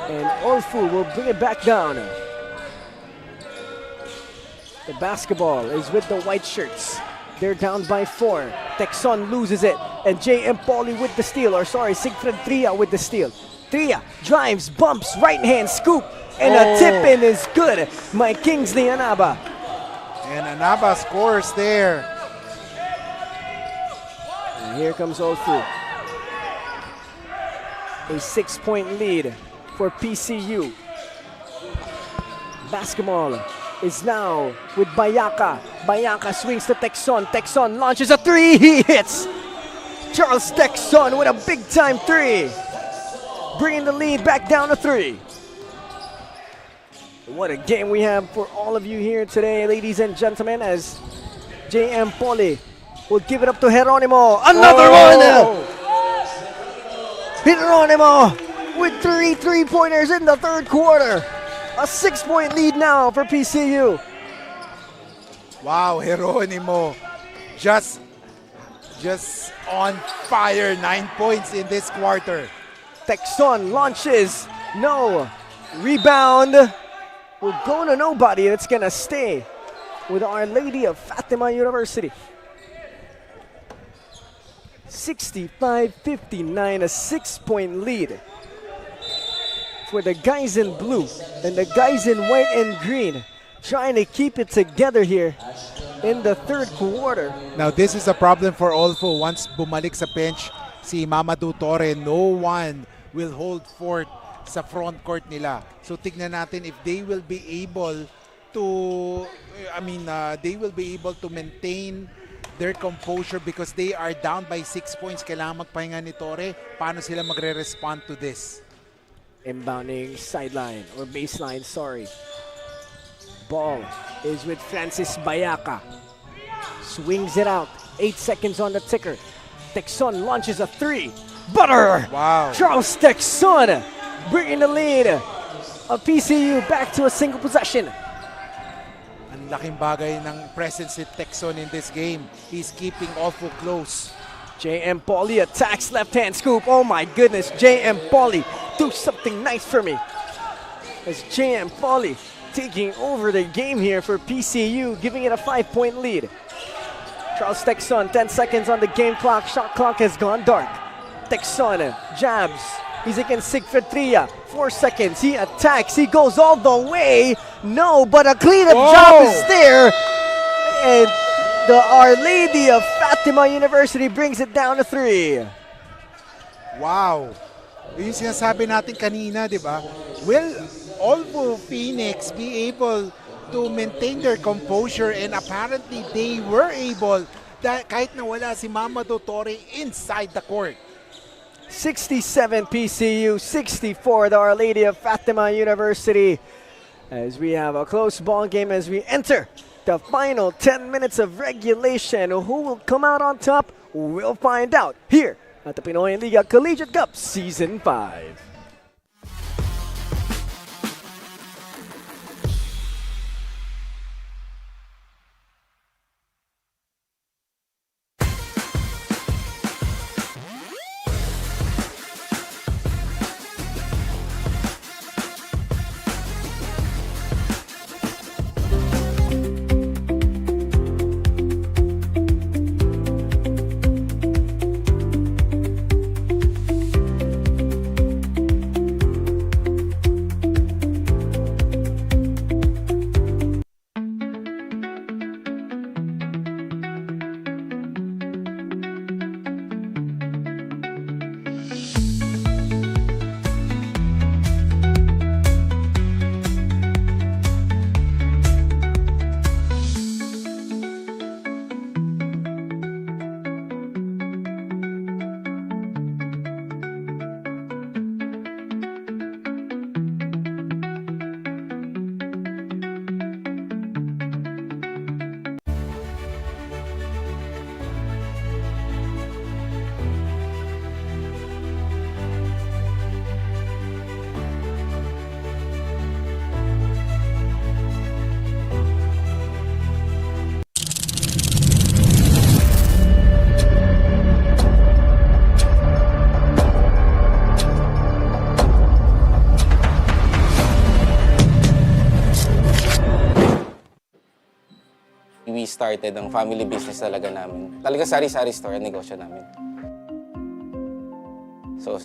And Olfu will bring it back down. The basketball is with the white shirts. They're down by 4. Texon loses it. And J.M. Pauly with the steal. Or sorry, Sigfred Tria with the steal. Tria drives, bumps, right hand scoop. And a tip in is good. My Kingsley Anaba. And Anaba scores there. And here comes Olfu. A 6-point lead for PCU. Basketball is now with Bayaka. Bayaka swings to Texon. Texon launches a 3. He hits. Charles Texon with a big time 3. Bringing the lead back down to 3. What a game we have for all of you here today, ladies and gentlemen, as J.M. Pauly will give it up to Geronimo. Another one! Geronimo with 3 3-pointers in the third quarter. A 6-point lead now for PCU. Wow, Geronimo just on fire. 9 points in this quarter. Texon launches. No. Rebound. Will go to nobody, and it's going to stay with Our Lady of Fatima University. 65-59, a 6-point lead for the guys in blue and the guys in white and green, trying to keep it together here in the third quarter. Now this is a problem for Olfu. Once bumalik sa bench si Mamadou Torre, no one will hold fort sa front court nila. So tignan natin if they will be able to, they will be able to maintain their composure because they are down by 6 points. Kailangan magpahinga ni Torre. Paano sila magre-respond to this? Inbounding sideline or baseline, sorry. Ball is with Francis Bayaka. Swings it out. 8 seconds on the ticker. Texon launches a 3. Butter! Wow. Charles Texon bringing the lead of PCU back to a single possession. Ang laking bagay ng presence ni Texon in this game. He's keeping Olfu close. J.M. Pauly attacks left-hand scoop. Oh my goodness, J.M. Pauly, do something nice for me. As J.M. Pauly taking over the game here for PCU, giving it a 5-point lead. Charles Texon, 10 seconds on the game clock. Shot clock has gone dark. Texon jabs. He's against Sigfred Tria. 4 seconds. He attacks. He goes all the way. No, but a cleanup job is there. And the Our Lady of Fatima University brings it down to 3. Wow. Yung sinasabi natin kanina, di ba? Will Olfu Phoenix be able to maintain their composure? And apparently they were able, kahit na wala si Mamadou Torre inside the court. 67 PCU, 64 the Our Lady of Fatima University. As we have a close ball game as we enter the final 10 minutes of regulation. Who will come out on top? We'll find out here at the Pinoyliga Collegiate Cup Season 5. we started, ang family business talaga namin. Talaga sari-sari store ang negosyo namin. So,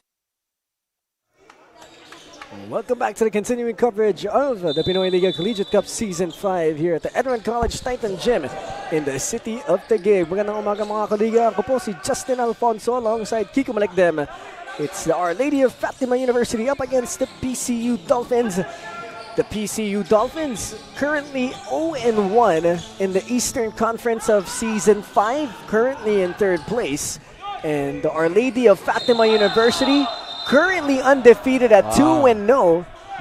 Welcome back to the continuing coverage of the Pinoyliga Collegiate Cup Season 5 here at the ENDERUN College Titan Gym in the city of Taguig. Magandang umaga mga kaliga. Ako po si Justin Alfonso alongside Kiko Malikdem. It's the Our Lady of Fatima University up against the Pcu Dolphins. The Pcu Dolphins currently 0-1 in the Eastern Conference of Season 5, currently in 3rd place. And the Our Lady of Fatima University currently undefeated at 2-0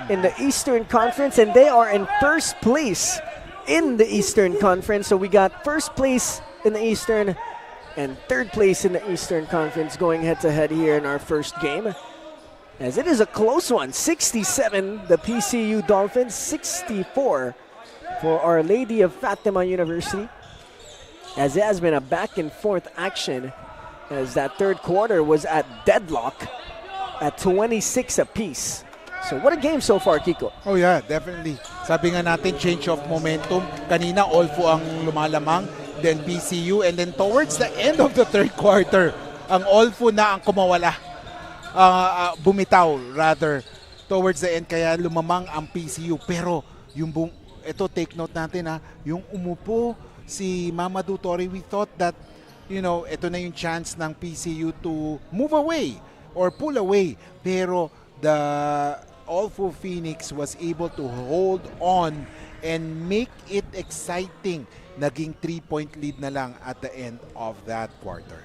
in the Eastern Conference, and they are in 1st place in the Eastern Conference. So we got 1st place in the Eastern and 3rd place in the Eastern Conference going head-to-head here in our first game. As it is a close one, 67 the Pcu Dolphins, 64 for Our Lady of Fatima University. As it has been a back-and-forth action, as that 3rd quarter was at deadlock at 26 apiece. So what a game so far, Kiko. Oh yeah, definitely. Sabi nga natin, change of momentum. Kanina, Olfu ang lumalamang, then PCU, and then towards the end of the 3rd quarter, ang Olfu na ang kumawala. Bumitaw, rather, towards the end, kaya lumamang ang PCU. Pero, ito, take note natin, yung umupo si Mamadou Torre, we thought that, ito na yung chance ng PCU to move away or pull away, pero the Olfu Phoenix was able to hold on and make it exciting. Naging 3-point lead na lang at the end of that quarter.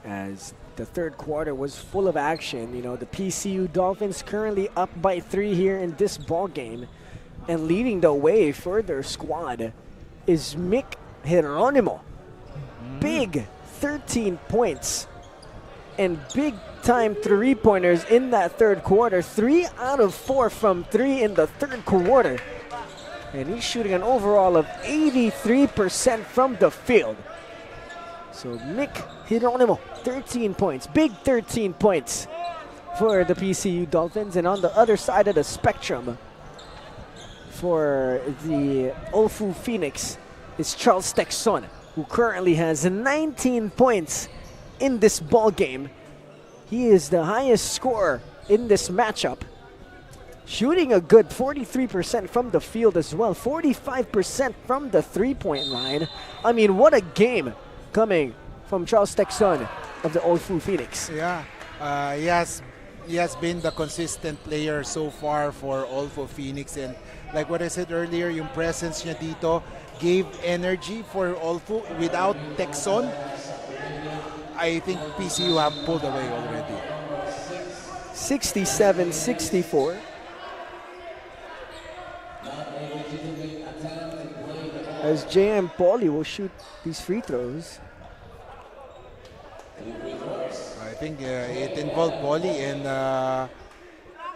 As the 3rd quarter was full of action, the Pcu Dolphins currently up by 3 here in this ball game, and leading the way for their squad is Mick Geronimo. Big 13 points and big time 3-pointers in that 3rd quarter. 3 out of 4 from 3 in the 3rd quarter. And he's shooting an overall of 83% from the field. So Mick Geronimo, 13 points. Big 13 points for the Pcu Dolphins. And on the other side of the spectrum for the Olfu Phoenix is Charles Texon, who currently has 19 points in this ball game. He is the highest scorer in this matchup, shooting a good 43% from the field as well, 45% from the 3-point line. I mean, what a game coming from Charles Texon of the Olfu Phoenix. Yeah, he has been the consistent player so far for Olfu Phoenix, and like what I said earlier, yung presence niya dito gave energy for Olfu. Without Texon, I think PCU have pulled away already. 67-64. As JM Pauly will shoot these free throws. I think it involved Pauly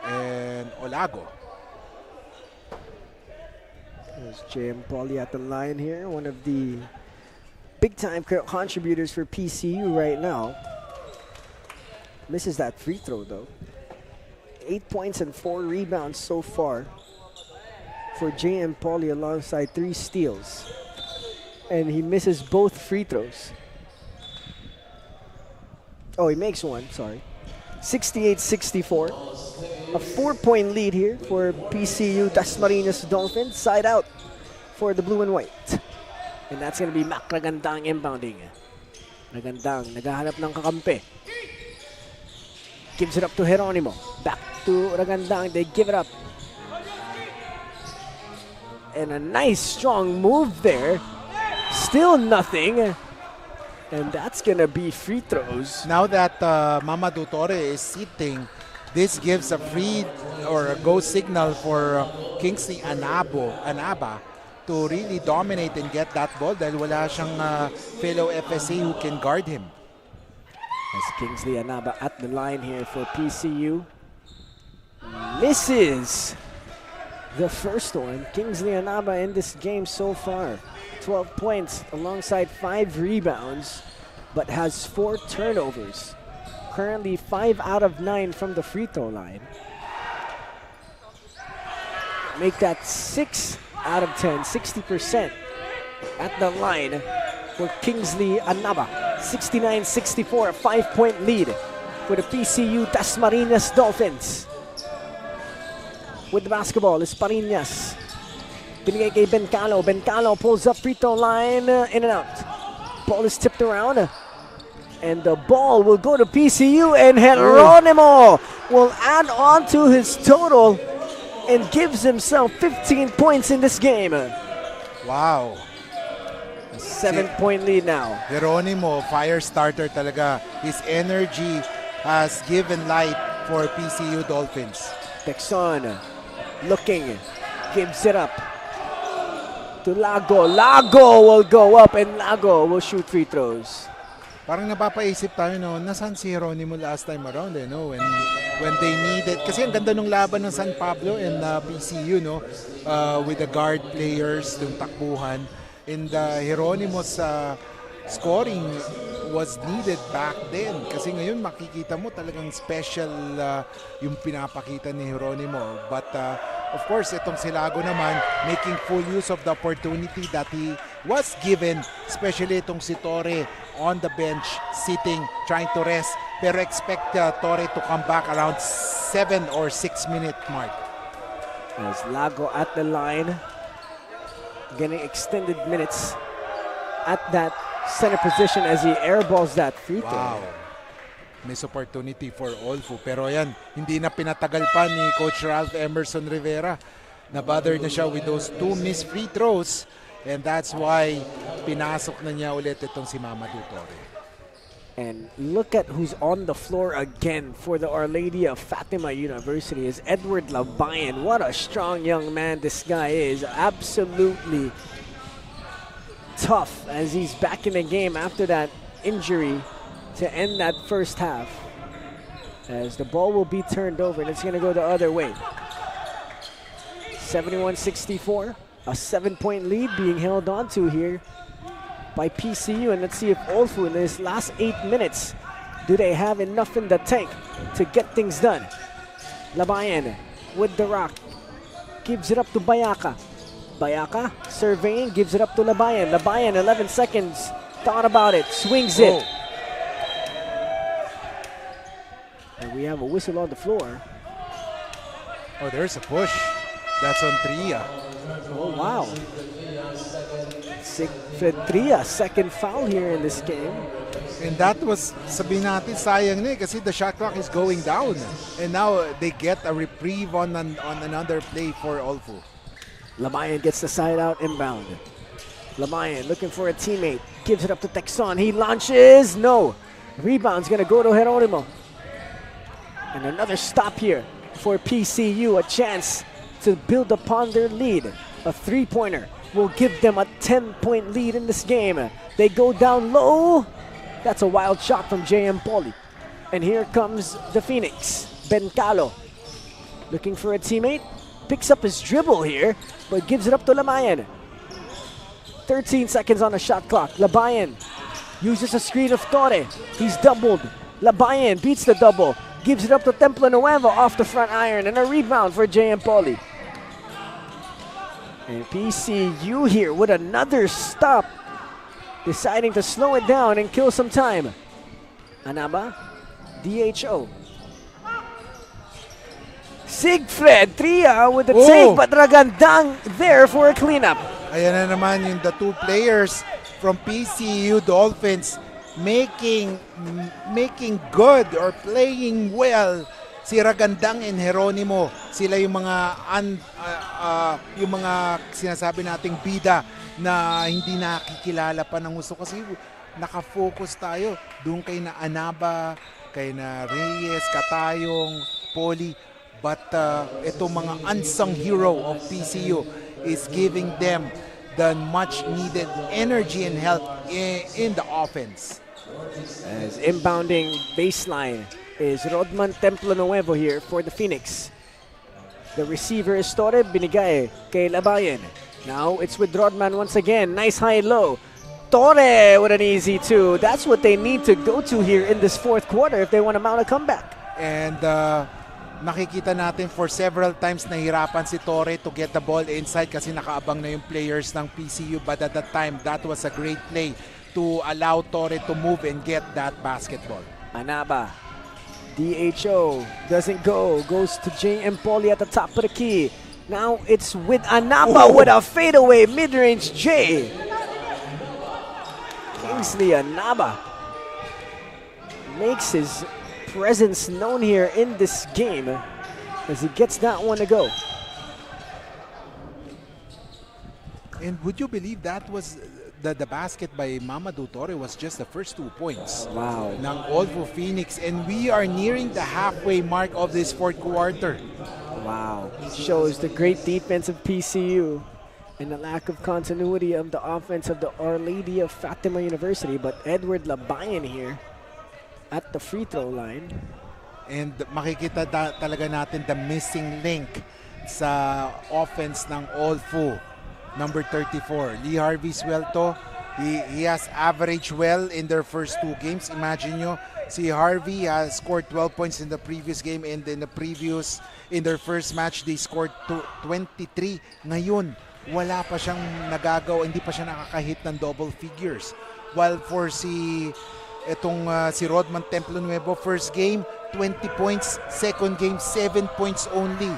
and Olago. There's JM Pauly at the line here, one of the big-time contributors for PCU right now. Misses that free throw, though. 8 points and 4 rebounds so far for JM Pauly alongside 3 steals. And he misses both free throws. Oh, he makes one, sorry. 68-64. A 4-point lead here for Pcu Dasma Dolphins. Side out for the blue and white. And that's going to be Mac Ragandang inbounding. Ragandang, naghahanap ng kakampi. Gives it up to Geronimo. Back to Ragandang, they give it up. And a nice strong move there. Still nothing. And that's going to be free throws. Now that Mamadou Torre is sitting, this gives a free or a go signal for Kingsley Anaba to really dominate and get that ball dahil wala siyang fellow FSA who can guard him. As Kingsley Anaba at the line here for PCU. Misses the first one. Kingsley Anaba in this game so far. 12 points alongside 5 rebounds, but has 4 turnovers. Currently 5 out of 9 from the free throw line. Make that 6 out of 10, 60% at the line for Kingsley Anaba. 69-64, a 5-point lead for the Pcu Dasma Dolphins. With the basketball is Parinas. Binigay kay Bencalo. Bencalo pulls up free throw line, in and out. Ball is tipped around. And the ball will go to PCU, and Geronimo will add on to his total and gives himself 15 points in this game. Wow. A 7-point lead now. Geronimo, fire starter talaga. His energy has given light for PCU Dolphins. Texon looking, gives it up to Lago. Lago will go up, and Lago will shoot free throws. Parang napapaisip tayo noon, nasaan si Geronimo last time around, no? When they needed, kasi ang ganda nung laban ng San Pablo and PCU, no? With the guard players, yung takbuhan. And Geronimo's scoring was needed back then. Kasi ngayon makikita mo talagang special yung pinapakita ni Geronimo. But of course, itong si Lago naman, making full use of the opportunity that he was given, especially itong si Torre on the bench, sitting, trying to rest. Pero expect Torre to come back around 7 or 6 minute mark. As Lago at the line, getting extended minutes at that center position as he airballs that free throw. Wow. Miss opportunity for Olfu. Pero yan, hindi na pinatagal pa ni Coach Ralph Emerson Rivera. Na-bother na siya with those 2 missed free throws. And that's why pinasok na niya ulit itong si Mamadou Torre. And look at who's on the floor again for the Our Lady of Fatima University is Edward Labayan. What a strong young man this guy is. Absolutely tough as he's back in the game after that injury to end that first half. As the ball will be turned over and it's going to go the other way. 71-64. A 7-point lead being held on to here by PCU. And let's see if Olfu in his last 8 minutes, do they have enough in the tank to get things done? Labayan with the rock. Gives it up to Bayaka. Bayaka surveying, gives it up to Labayan. Labayan, 11 seconds. Thought about it, swings it. And we have a whistle on the floor. Oh, there's a push. That's on Tria. Oh, wow. Sigfred Tria, second foul here in this game. And that was, sabihin natin, sayang na kasi the shot clock is going down. And now they get a reprieve on another play for Olfu. Lamayan gets the side out inbound. Lamayan looking for a teammate. Gives it up to Texon. He launches. No. Rebound's going to go to Geronimo. And another stop here for PCU. A chance to build upon their lead. A three-pointer will give them a 10-point lead in this game. They go down low. That's a wild shot from JM Poli. And here comes the Phoenix. Bencalo looking for a teammate. Picks up his dribble here, but gives it up to Lamayan. 13 seconds on the shot clock. Labayan uses a screen of Torre. He's doubled. Labayan beats the double. Gives it up to Templo Nuevo off the front iron. And a rebound for JM Poli. And PCU here with another stop. Deciding to slow it down and kill some time. Anaba, DHO. Sigfred Tria with the take, but Ragandang there for a cleanup. Ayan na naman yung the two players from PCU Dolphins making good or playing well. Si Ragandang and Geronimo, sila yung mga sinasabi nating bida na hindi nakikilala pa ng gusto kasi nakafocus tayo doon kay na Anaba, kay na Reyes, Katayong, Poli. But itong mga unsung hero of PCU is giving them the much needed energy and help in the offense. As inbounding baseline is Rodman Templo Nuevo here for the Phoenix. The receiver is Torre, binigay kay Labayan. Now it's with Rodman once again. Nice high-low. Torre with an easy two. That's what they need to go to here in this fourth quarter if they want to mount a comeback. And Nakikita natin for several times nahirapan si Torre to get the ball inside kasi nakaabang na yung players ng PCU, but at that time, that was a great play to allow Torre to move and get that basketball. Anaba, DHO, doesn't go, goes to JM Poli at the top of the key. Now it's with Anaba with a fadeaway mid-range J. Kingsley Anaba makes his presence known here in this game as he gets that one to go. And would you believe that was the basket by Mamadou Torre was just the first 2 points Wow. ng Olfu Phoenix, and we are nearing the halfway mark of this fourth quarter. Wow. Shows the great defense of PCU and the lack of continuity of the offense of the Our Lady of Fatima University. But Edward Labayan here at the free throw line. And makikita talaga natin the missing link sa offense ng Olfu. Number 34, Lee Harvey Suelto. He has averaged well in their first 2 games. Imagine nyo, si Harvey has scored 12 points in the previous game, and in their first match, they scored 23. Ngayon, wala pa siyang nagagawa, hindi pa siya nakakahit ng double figures. While for si Rodman Templo Nuevo, first game, 20 points. Second game, 7 points only.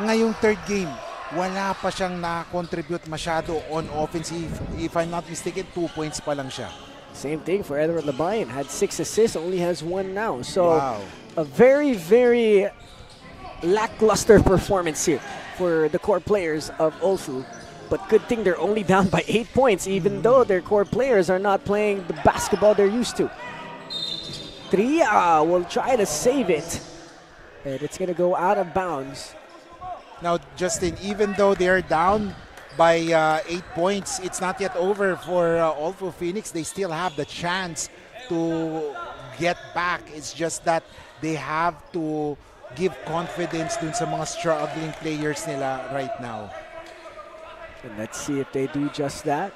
Ngayong third game, wala pa siyang na-contribute masyado on offense. If I'm not mistaken, 2 points pa lang siya. Same thing for Edward Labayan. Had 6 assists, only has 1 now. So Wow. a very, very lackluster performance here for the core players of Olfu. But good thing they're only down by 8 points, even though their core players are not playing the basketball they're used to. Tria will try to save it, and it's going to go out of bounds. Now, Justin, even though they're down by 8 points, it's not yet over for Olfu Phoenix. They still have the chance to get back. It's just that they have to give confidence dun sa mga struggling players nila right now. And let's see if they do just that.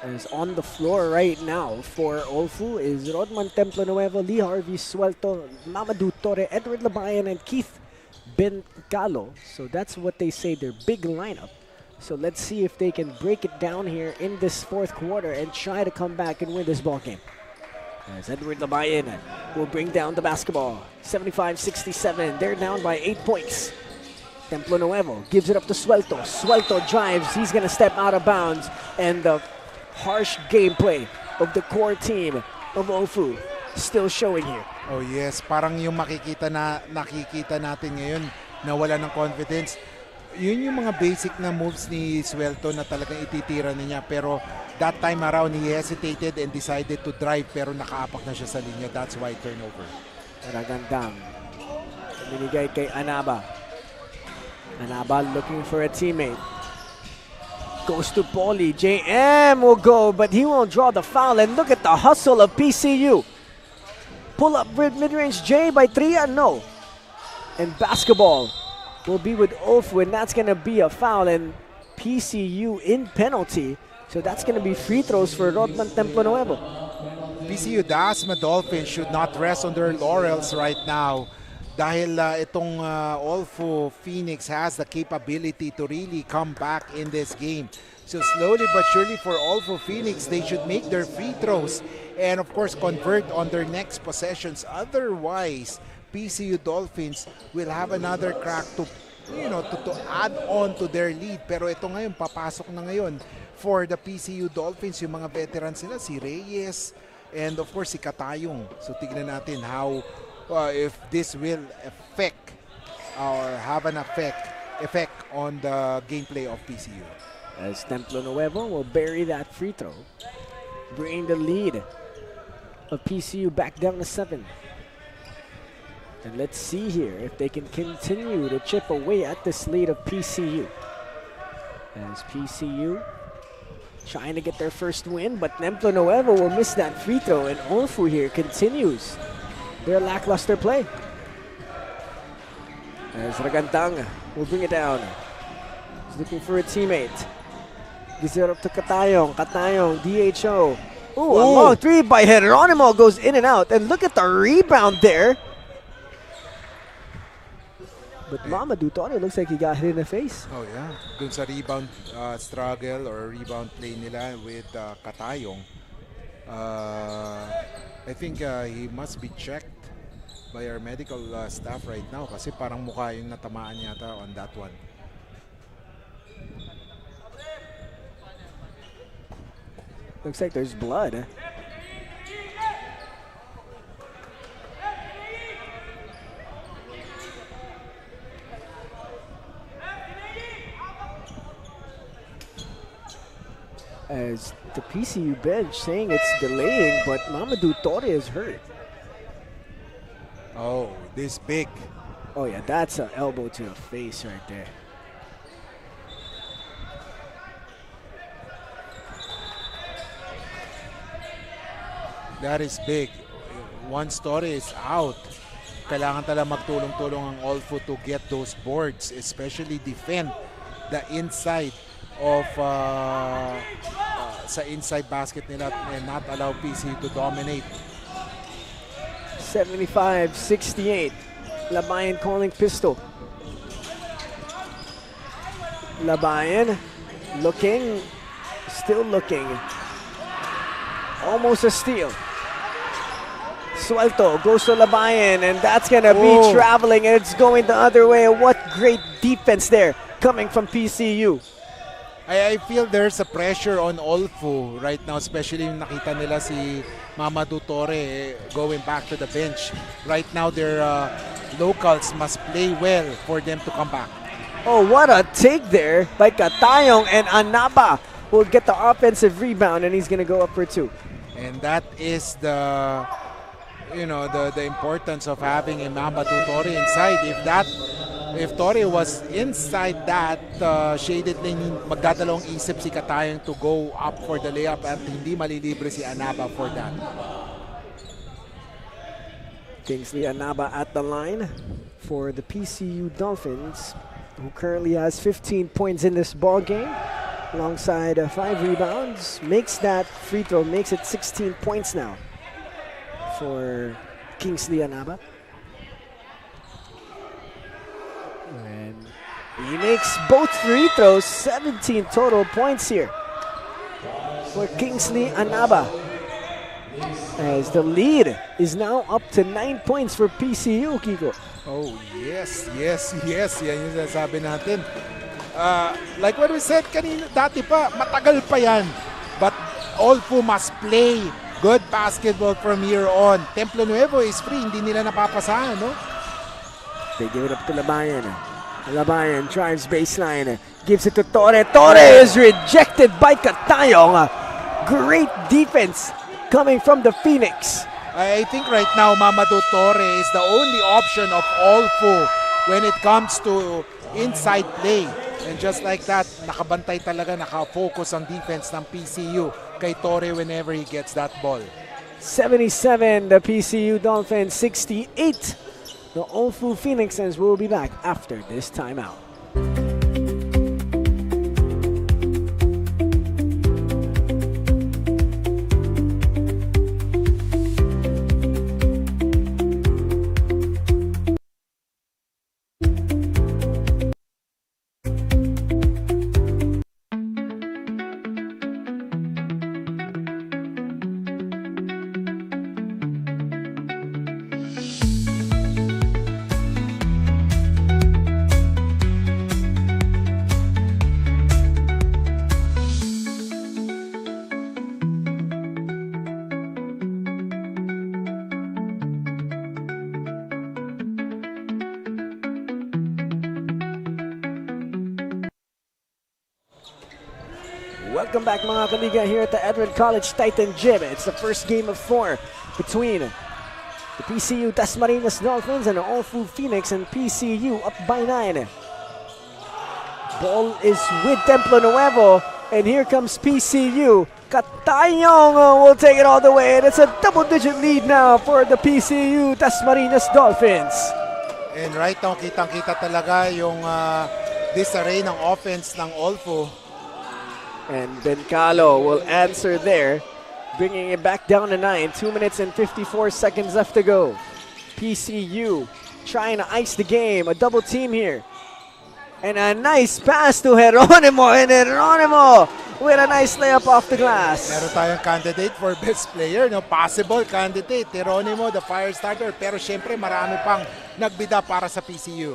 As on the floor right now for Olfu is Rodman Templo Nuevo, Lee Harvey Suelto, Mamadou Torre, Edward Labayan, and Keith Bencalo. So that's what they say, their big lineup. So let's see if they can break it down here in this fourth quarter and try to come back and win this ball game. As Edward Labayan will bring down the basketball. 75-67, they're down by 8 points. Templo Nuevo gives it up to Suelto. Suelto drives, he's gonna step out of bounds, and the harsh gameplay of the core team of Olfu still showing here. Oh yes, parang yung nakikita natin ngayon na wala ng confidence. Yun yung mga basic na moves ni Suelto na talagang ititira niya, pero that time around he hesitated and decided to drive, pero nakaapak na siya sa linya. That's why turnover. Ragandang binigay kay Anaba. Anaba looking for a teammate. Goes to Poli. JM will go, but he won't draw the foul. And look at the hustle of PCU. Pull up mid-range J by Tria, no. And basketball will be with Olfu, and that's going to be a foul. And PCU in penalty. So that's going to be free throws for Rodman Templo Nuevo. Pcu Dasma Dolphins should not rest on their laurels right now, dahil itong Olfu Phoenix has the capability to really come back in this game. So slowly but surely for Olfu Phoenix, they should make their free throws and of course convert on their next possessions. Otherwise, PCU Dolphins will have another crack to add on to their lead. Pero ito ngayon, papasok na ngayon for the PCU Dolphins, yung mga veterans nila, si Reyes and of course si Katayong. So tignan natin how if this will affect or have an effect on the gameplay of PCU. As Templo Nuevo will bury that free throw, bringing the lead of PCU back down to 7. And let's see here if they can continue to chip away at this lead of PCU. As PCU trying to get their first win, but Templo Nuevo will miss that free throw, and Olfu here continues their lackluster play. As Ragantang will bring it down. He's looking for a teammate. Gives it up to Katayong. Katayong, DHO. Ooh, a long three by Geronimo goes in and out. And look at the rebound there. But Mamadou Torre looks like he got hit in the face. Oh yeah, dun sa rebound struggle or rebound play nila with Katayong. I think he must be checked by our medical staff right now kasi parang mukha yung natamaan yata on that one. Looks like there's blood. As the PCU bench saying it's delaying, but Mamadou Torre is hurt. Oh, this big. Oh yeah, that's an elbow to the face right there. That is big. Once Torre is out, kailangan talaga magtulong-tulong ang Olfu to get those boards, especially defend the inside of sa inside basket nila and not allow PCU to dominate. 75-68. Labayan calling pistol. Labayan looking, still looking. Almost a steal. Suelto goes to Labayan, and that's gonna be traveling, and it's going the other way. What great defense there coming from PCU. I feel there's a pressure on Olfu right now, especially yung nakita nila si Mamadou Torre going back to the bench. Right now, their locals must play well for them to come back. Oh, what a take there by Katayong, and Anaba will get the offensive rebound, and he's gonna go up for two. And that is the, you know, the importance of having a Mamadou Torre inside. If Torre was inside that shaded lane, magdadalawang isip si Katayong to go up for the layup at hindi malilibre si Anaba for that. Kingsley Anaba at the line for the PCU Dolphins, who currently has 15 points in this ball game, alongside 5 rebounds. Makes that free throw, makes it 16 points now for Kingsley Anaba. And he makes both free throws, 17 total points here for Kingsley Anaba. As the lead is now up to 9 points for PCU, Kiko. Oh, yes. Yan yung sabi natin. Like what we said kanina, dati pa, matagal pa yan. But Olfu must play good basketball from here on. Templo Nuevo is free, hindi nila napapasahan, no? They give it up to Labayan. Labayan drives baseline, gives it to Torre. Torre is rejected by Katayong. Great defense coming from the Phoenix. I think right now, Mamadou Torre is the only option of Olfu when it comes to inside play. And just like that, nakabantay talaga, nakafocus ang defense ng PCU kay Torre whenever he gets that ball. 77, the PCU Dolphins, 68. The Olfu Phoenixes will be back after this timeout. Welcome back mga kaliga here at the ENDERUN College Titan Gym. It's the first game of 4 between the Pcu Dasma Dolphins and the Olfu Phoenix, and PCU up by 9. Ball is with Templo Nuevo, and here comes PCU. Katayong will take it all the way, and it's a double-digit lead now for the PCU Dasma Dolphins. And right now, kitang-kita talaga yung disarray ng offense ng Olfu. And Bencalo will answer there, bringing it back down to 9. 2 minutes and 54 seconds left to go. PCU trying to ice the game. A double team here. And a nice pass to Geronimo. And Geronimo with a nice layup off the glass. Meron tayong candidate for best player, no? Possible candidate, Geronimo, the fire starter. Pero syempre, marami pang nagbida para sa PCU.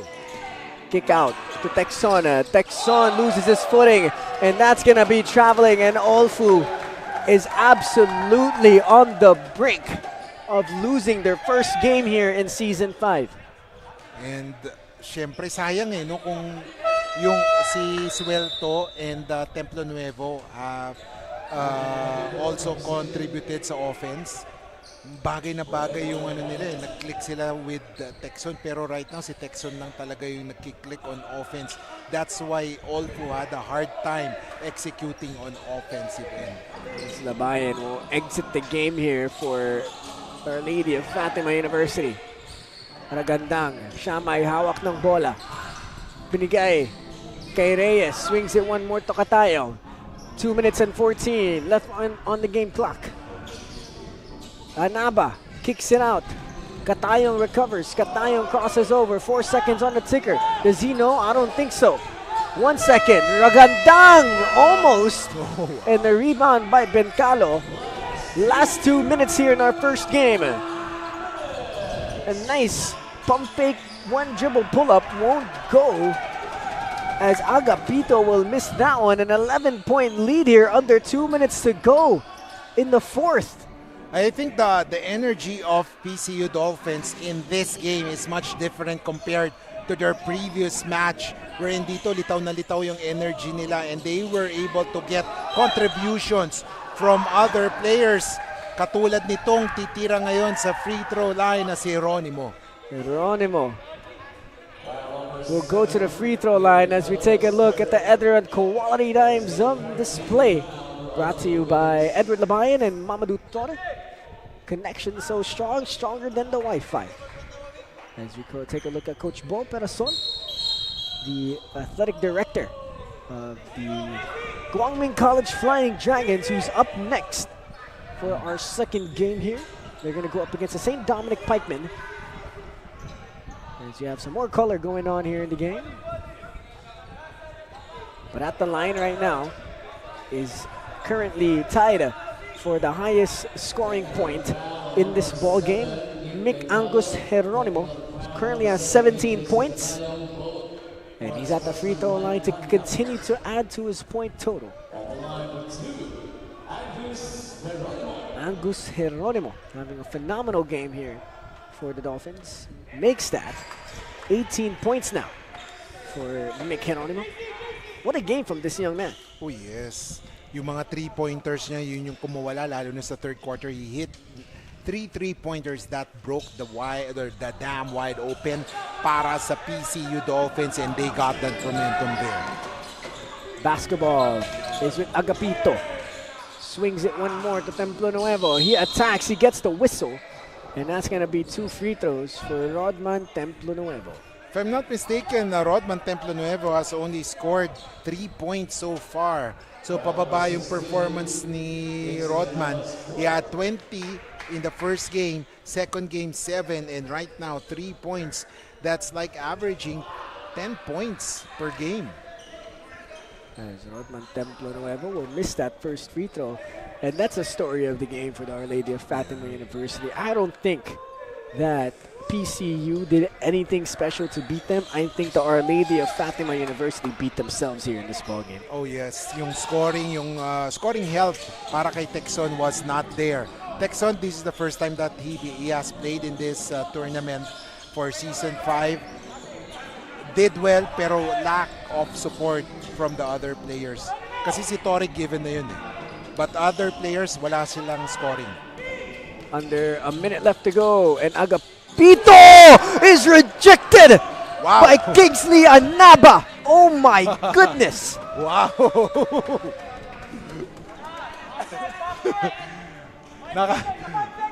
Kick out to Texon. Texon loses his footing, and that's gonna be traveling. And Olfu is absolutely on the brink of losing their first game here in Season 5. And syempre, sayang no? Kung yung si Suelto and Templo Nuevo have also contributed sa offense. Bagay na bagay yung nila, nag-click sila with Texon, pero right now si Texon lang talaga yung nag-click on offense. That's why Olfu had a hard time executing on offensive end. Labayan will exit the game here for Our Lady of Fatima University. Ragandang, siya may hawak ng bola. Binigay kay Reyes, swings it one more to Katayong. 2 minutes and 14 left on the game clock. Anaba kicks it out. Katayong recovers. Katayong crosses over. 4 seconds on the ticker. Does he know? I don't think so. 1 second. Ragandang almost. And the rebound by Bencalo. Last 2 minutes here in our first game. A nice pump fake. One dribble pull up won't go, as Agapito will miss that one. An 11-point lead here under 2 minutes to go in the fourth. I think the energy of PCU Dolphins in this game is much different compared to their previous match, wherein dito litaw na litaw yung energy nila, and they were able to get contributions from other players, katulad nitong titira ngayon sa free throw line na si Geronimo. Geronimo will go to the free throw line as we take a look at the ENDERUN quality times of display. Brought to you by Edward Labayan and Mamadou Torre. Connection so strong, stronger than the Wi-Fi. As we take a look at Coach Bo Perason, the athletic director of the Guangming College Flying Dragons, who's up next for our second game here. They're going to go up against the St. Dominic Pikemen. As you have some more color going on here in the game. But at the line right now is currently tied for the highest scoring point in this ball game. Mick Angus Geronimo currently has 17 points, and he's at the free throw line to continue to add to his point total. Angus Geronimo having a phenomenal game here for the Dolphins. Makes that 18 points now for Mick Geronimo. What a game from this young man. Oh yes. Yung mga 3-pointers niya, yun yung kumuwala, lalo na sa third quarter. He hit 3 3-pointers that broke the dam wide open para sa PCU Dolphins, and they got that momentum there. Basketball is with Agapito. Swings it one more to Templo Nuevo. He attacks, he gets the whistle, and that's going to be 2 free throws for Rodman Templo Nuevo. If I'm not mistaken, Rodman Templo Nuevo has only scored 3 points so far. So pababa yung performance ni Rodman. He had 20 in the first game, second game 7, and right now 3 points. That's like averaging 10 points per game. As Rodman Templo Nuevo will miss that first free throw. And that's a story of the game for the Our Lady of Fatima University. I don't think that PCU did anything special to beat them. I think the Our Lady of Fatima University beat themselves here in this ballgame. Oh yes, yung scoring help para kay Texon was not there. Texon, this is the first time that he has played in this tournament for Season 5. Did well, pero lack of support from the other players. Kasi si Torre given na yun eh. But other players, wala silang scoring. Under a minute left to go, and Agapito is rejected by Kingsley Anaba. Oh my goodness. Wow.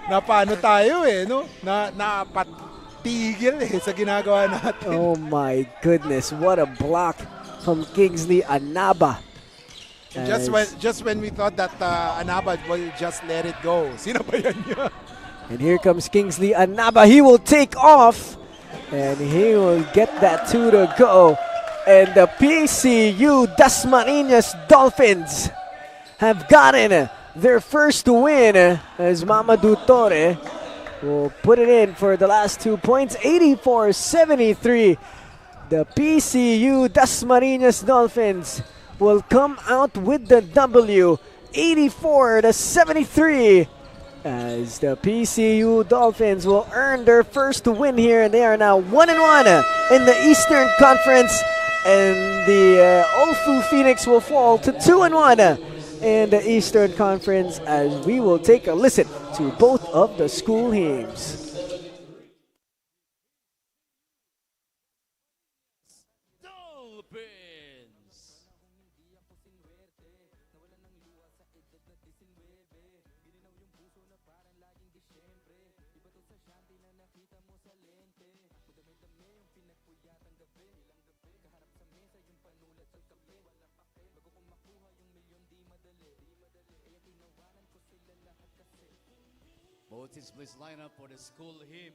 Napaano tayo eh, no? Napatigil eh sa ginagawa natin. Oh my goodness, what a block from Kingsley Anaba. Just when we thought that Anaba will just let it go. Sino ba yan niya? And here comes Kingsley Anaba. He will take off. And he will get that 2 to go. And the Pcu Dasma Dolphins have gotten their first win as Mamadou Torre will put it in for the last 2 points, 84-73. The Pcu Dasma Dolphins will come out with the W, 84-73. As the Pcu Dolphins will earn their first win here. They are now 1-1 in the Eastern Conference, and the Olfu Phoenix will fall to 2-1 in the Eastern Conference, as we will take a listen to both of the school teams. Dolphins. Both teams please line up for the school hymn.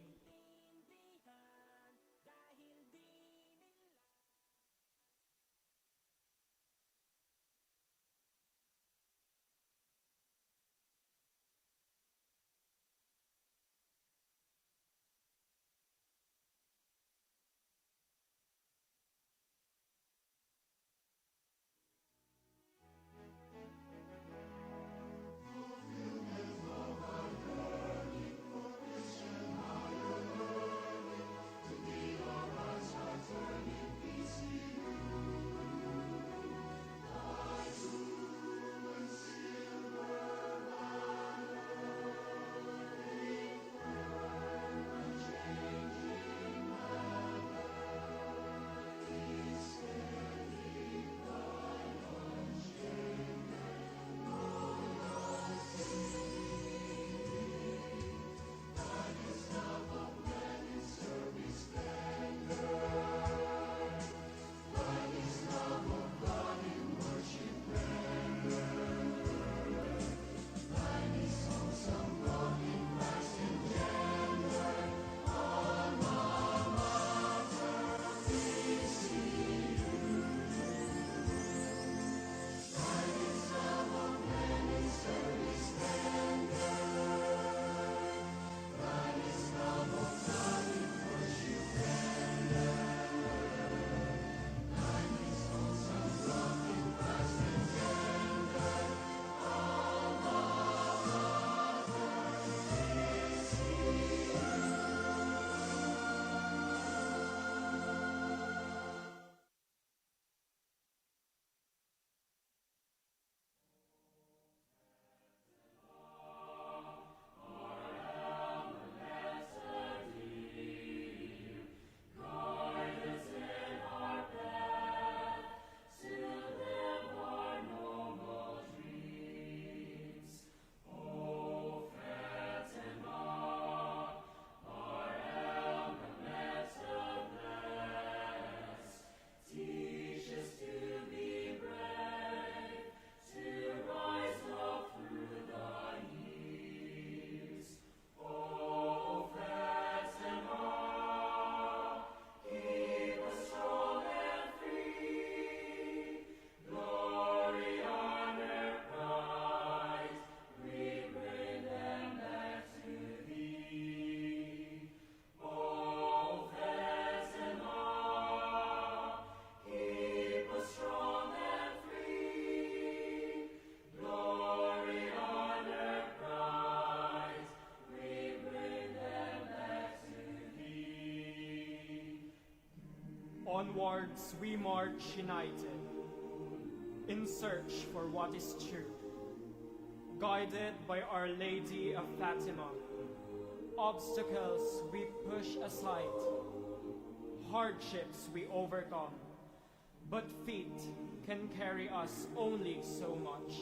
Onwards we march united, in search for what is true. Guided by Our Lady of Fatima, obstacles we push aside, hardships we overcome, but feet can carry us only so much.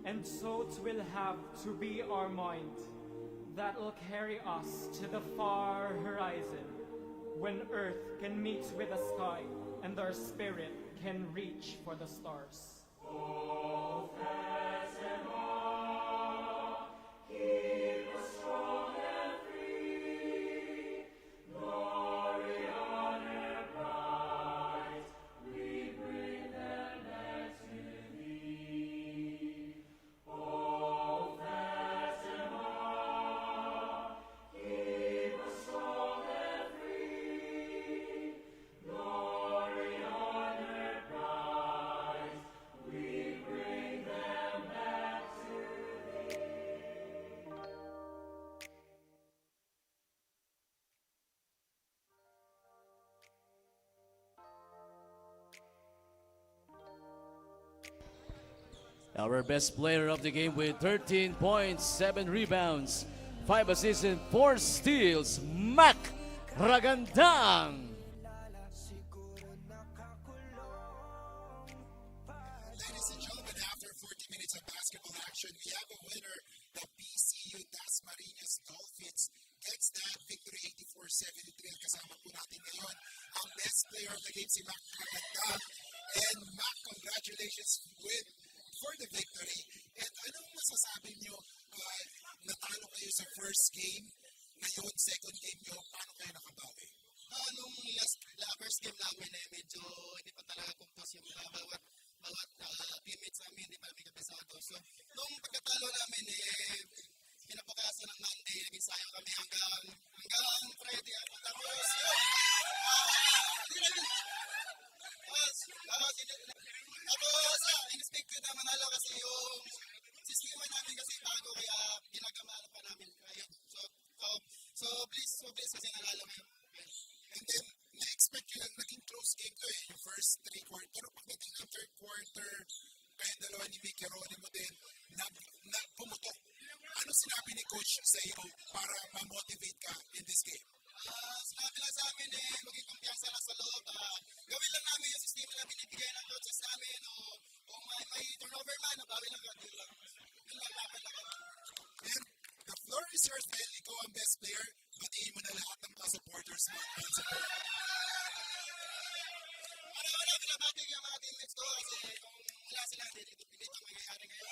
And so it will have to be our mind that will carry us to the far horizon, when earth can meet with the sky and our spirit can reach for the stars. Keep us strong and free. Glory Our best player of the game with 13 points, 7 rebounds, 5 assists, and 4 steals, Mac Ragandang. Ladies and gentlemen, after 40 minutes of basketball action, we have a winner. The Pcu Dasma Dolphins gets that victory 84-73. Ang kasama po natin ngayon, ang best player of the game, si Mac Ragandang. And Mac, congratulations for the victory. And anong masasabi nyo, natalo kayo sa first game, ngayon second game nyo, paano kayo nakabawi? Nung first game namin, medyo hindi pa talaga kumpos yung bawat teammates namin, hindi pa namin kabisado. So, nung pagkatalo namin, pinabukasan ng Monday, naging sayo kami hanggang Friday. Tapos, in-expected na manalo kasi yung sistema namin kasi bago, kaya ginagamaan pa namin. So please kasi nalalo ngayon. And then, na-expect yun ang naging close game to yung first 3 quarter. Pero pagdating ng third quarter, kaya dalawa ni Mickey Ronnie mo din, na pumutok. Ano sinabi ni coach sa iyo para ma-motivate ka in this game? Sinabi lang sa amin maging kumpiyansa lang sa loob. Gawin lang namin yung sistema na binibigay ng coaches namin. O may turnover man, nabawi lang ka. Yun lang dapat lang. And the floor is yours dahil ikaw ang best player. Batiin mo na lahat ng mga supporters mo. Binabati yung mga teammates ko kasi kung wala sila, hindi pilit ang mangyayari ngayon.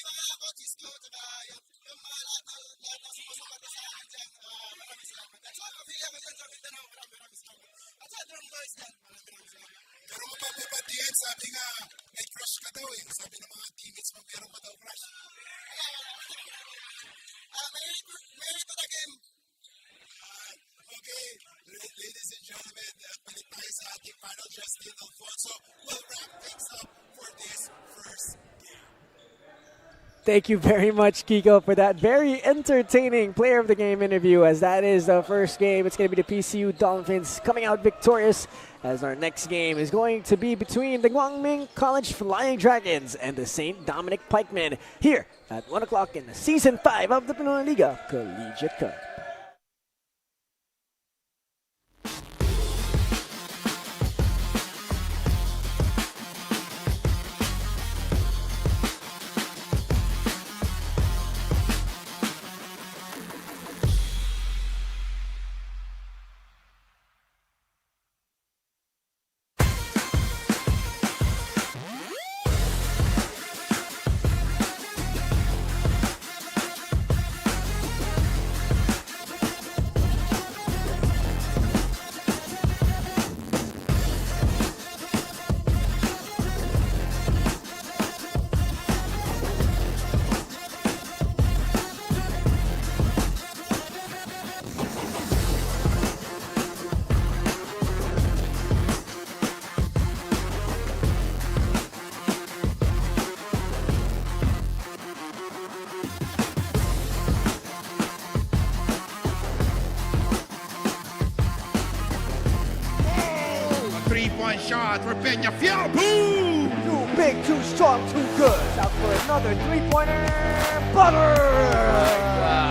Mga coaches ko, tsaka yung mga lahat na sumusuporta sa akin dyan, maraming salamat. At sa pamilya ko dyan sa Mindanao, maraming salamat. At sa drum boys dyan, maraming salamat. Pero mapapabatiyan, sabi nga, may crush ka daw eh. Sabi ng mga teammates mo, meron pa daw crush. May to the game. Okay, ladies and gentlemen, palit tayo sa ating final Justin Alfonso. We'll wrap things up for this first game. Thank you very much, Kiko, for that very entertaining player of the game interview, as that is the first game. It's going to be the PCU Dolphins coming out victorious, as our next game is going to be between the Guangming College Flying Dragons and the St. Dominic Pikemen here at 1 o'clock in Season 5 of the Pinoyliga Collegiate Cup. Three-point shot for Peñafiel. Boom! Too big, too strong, too good. Out for another three-pointer. Butter!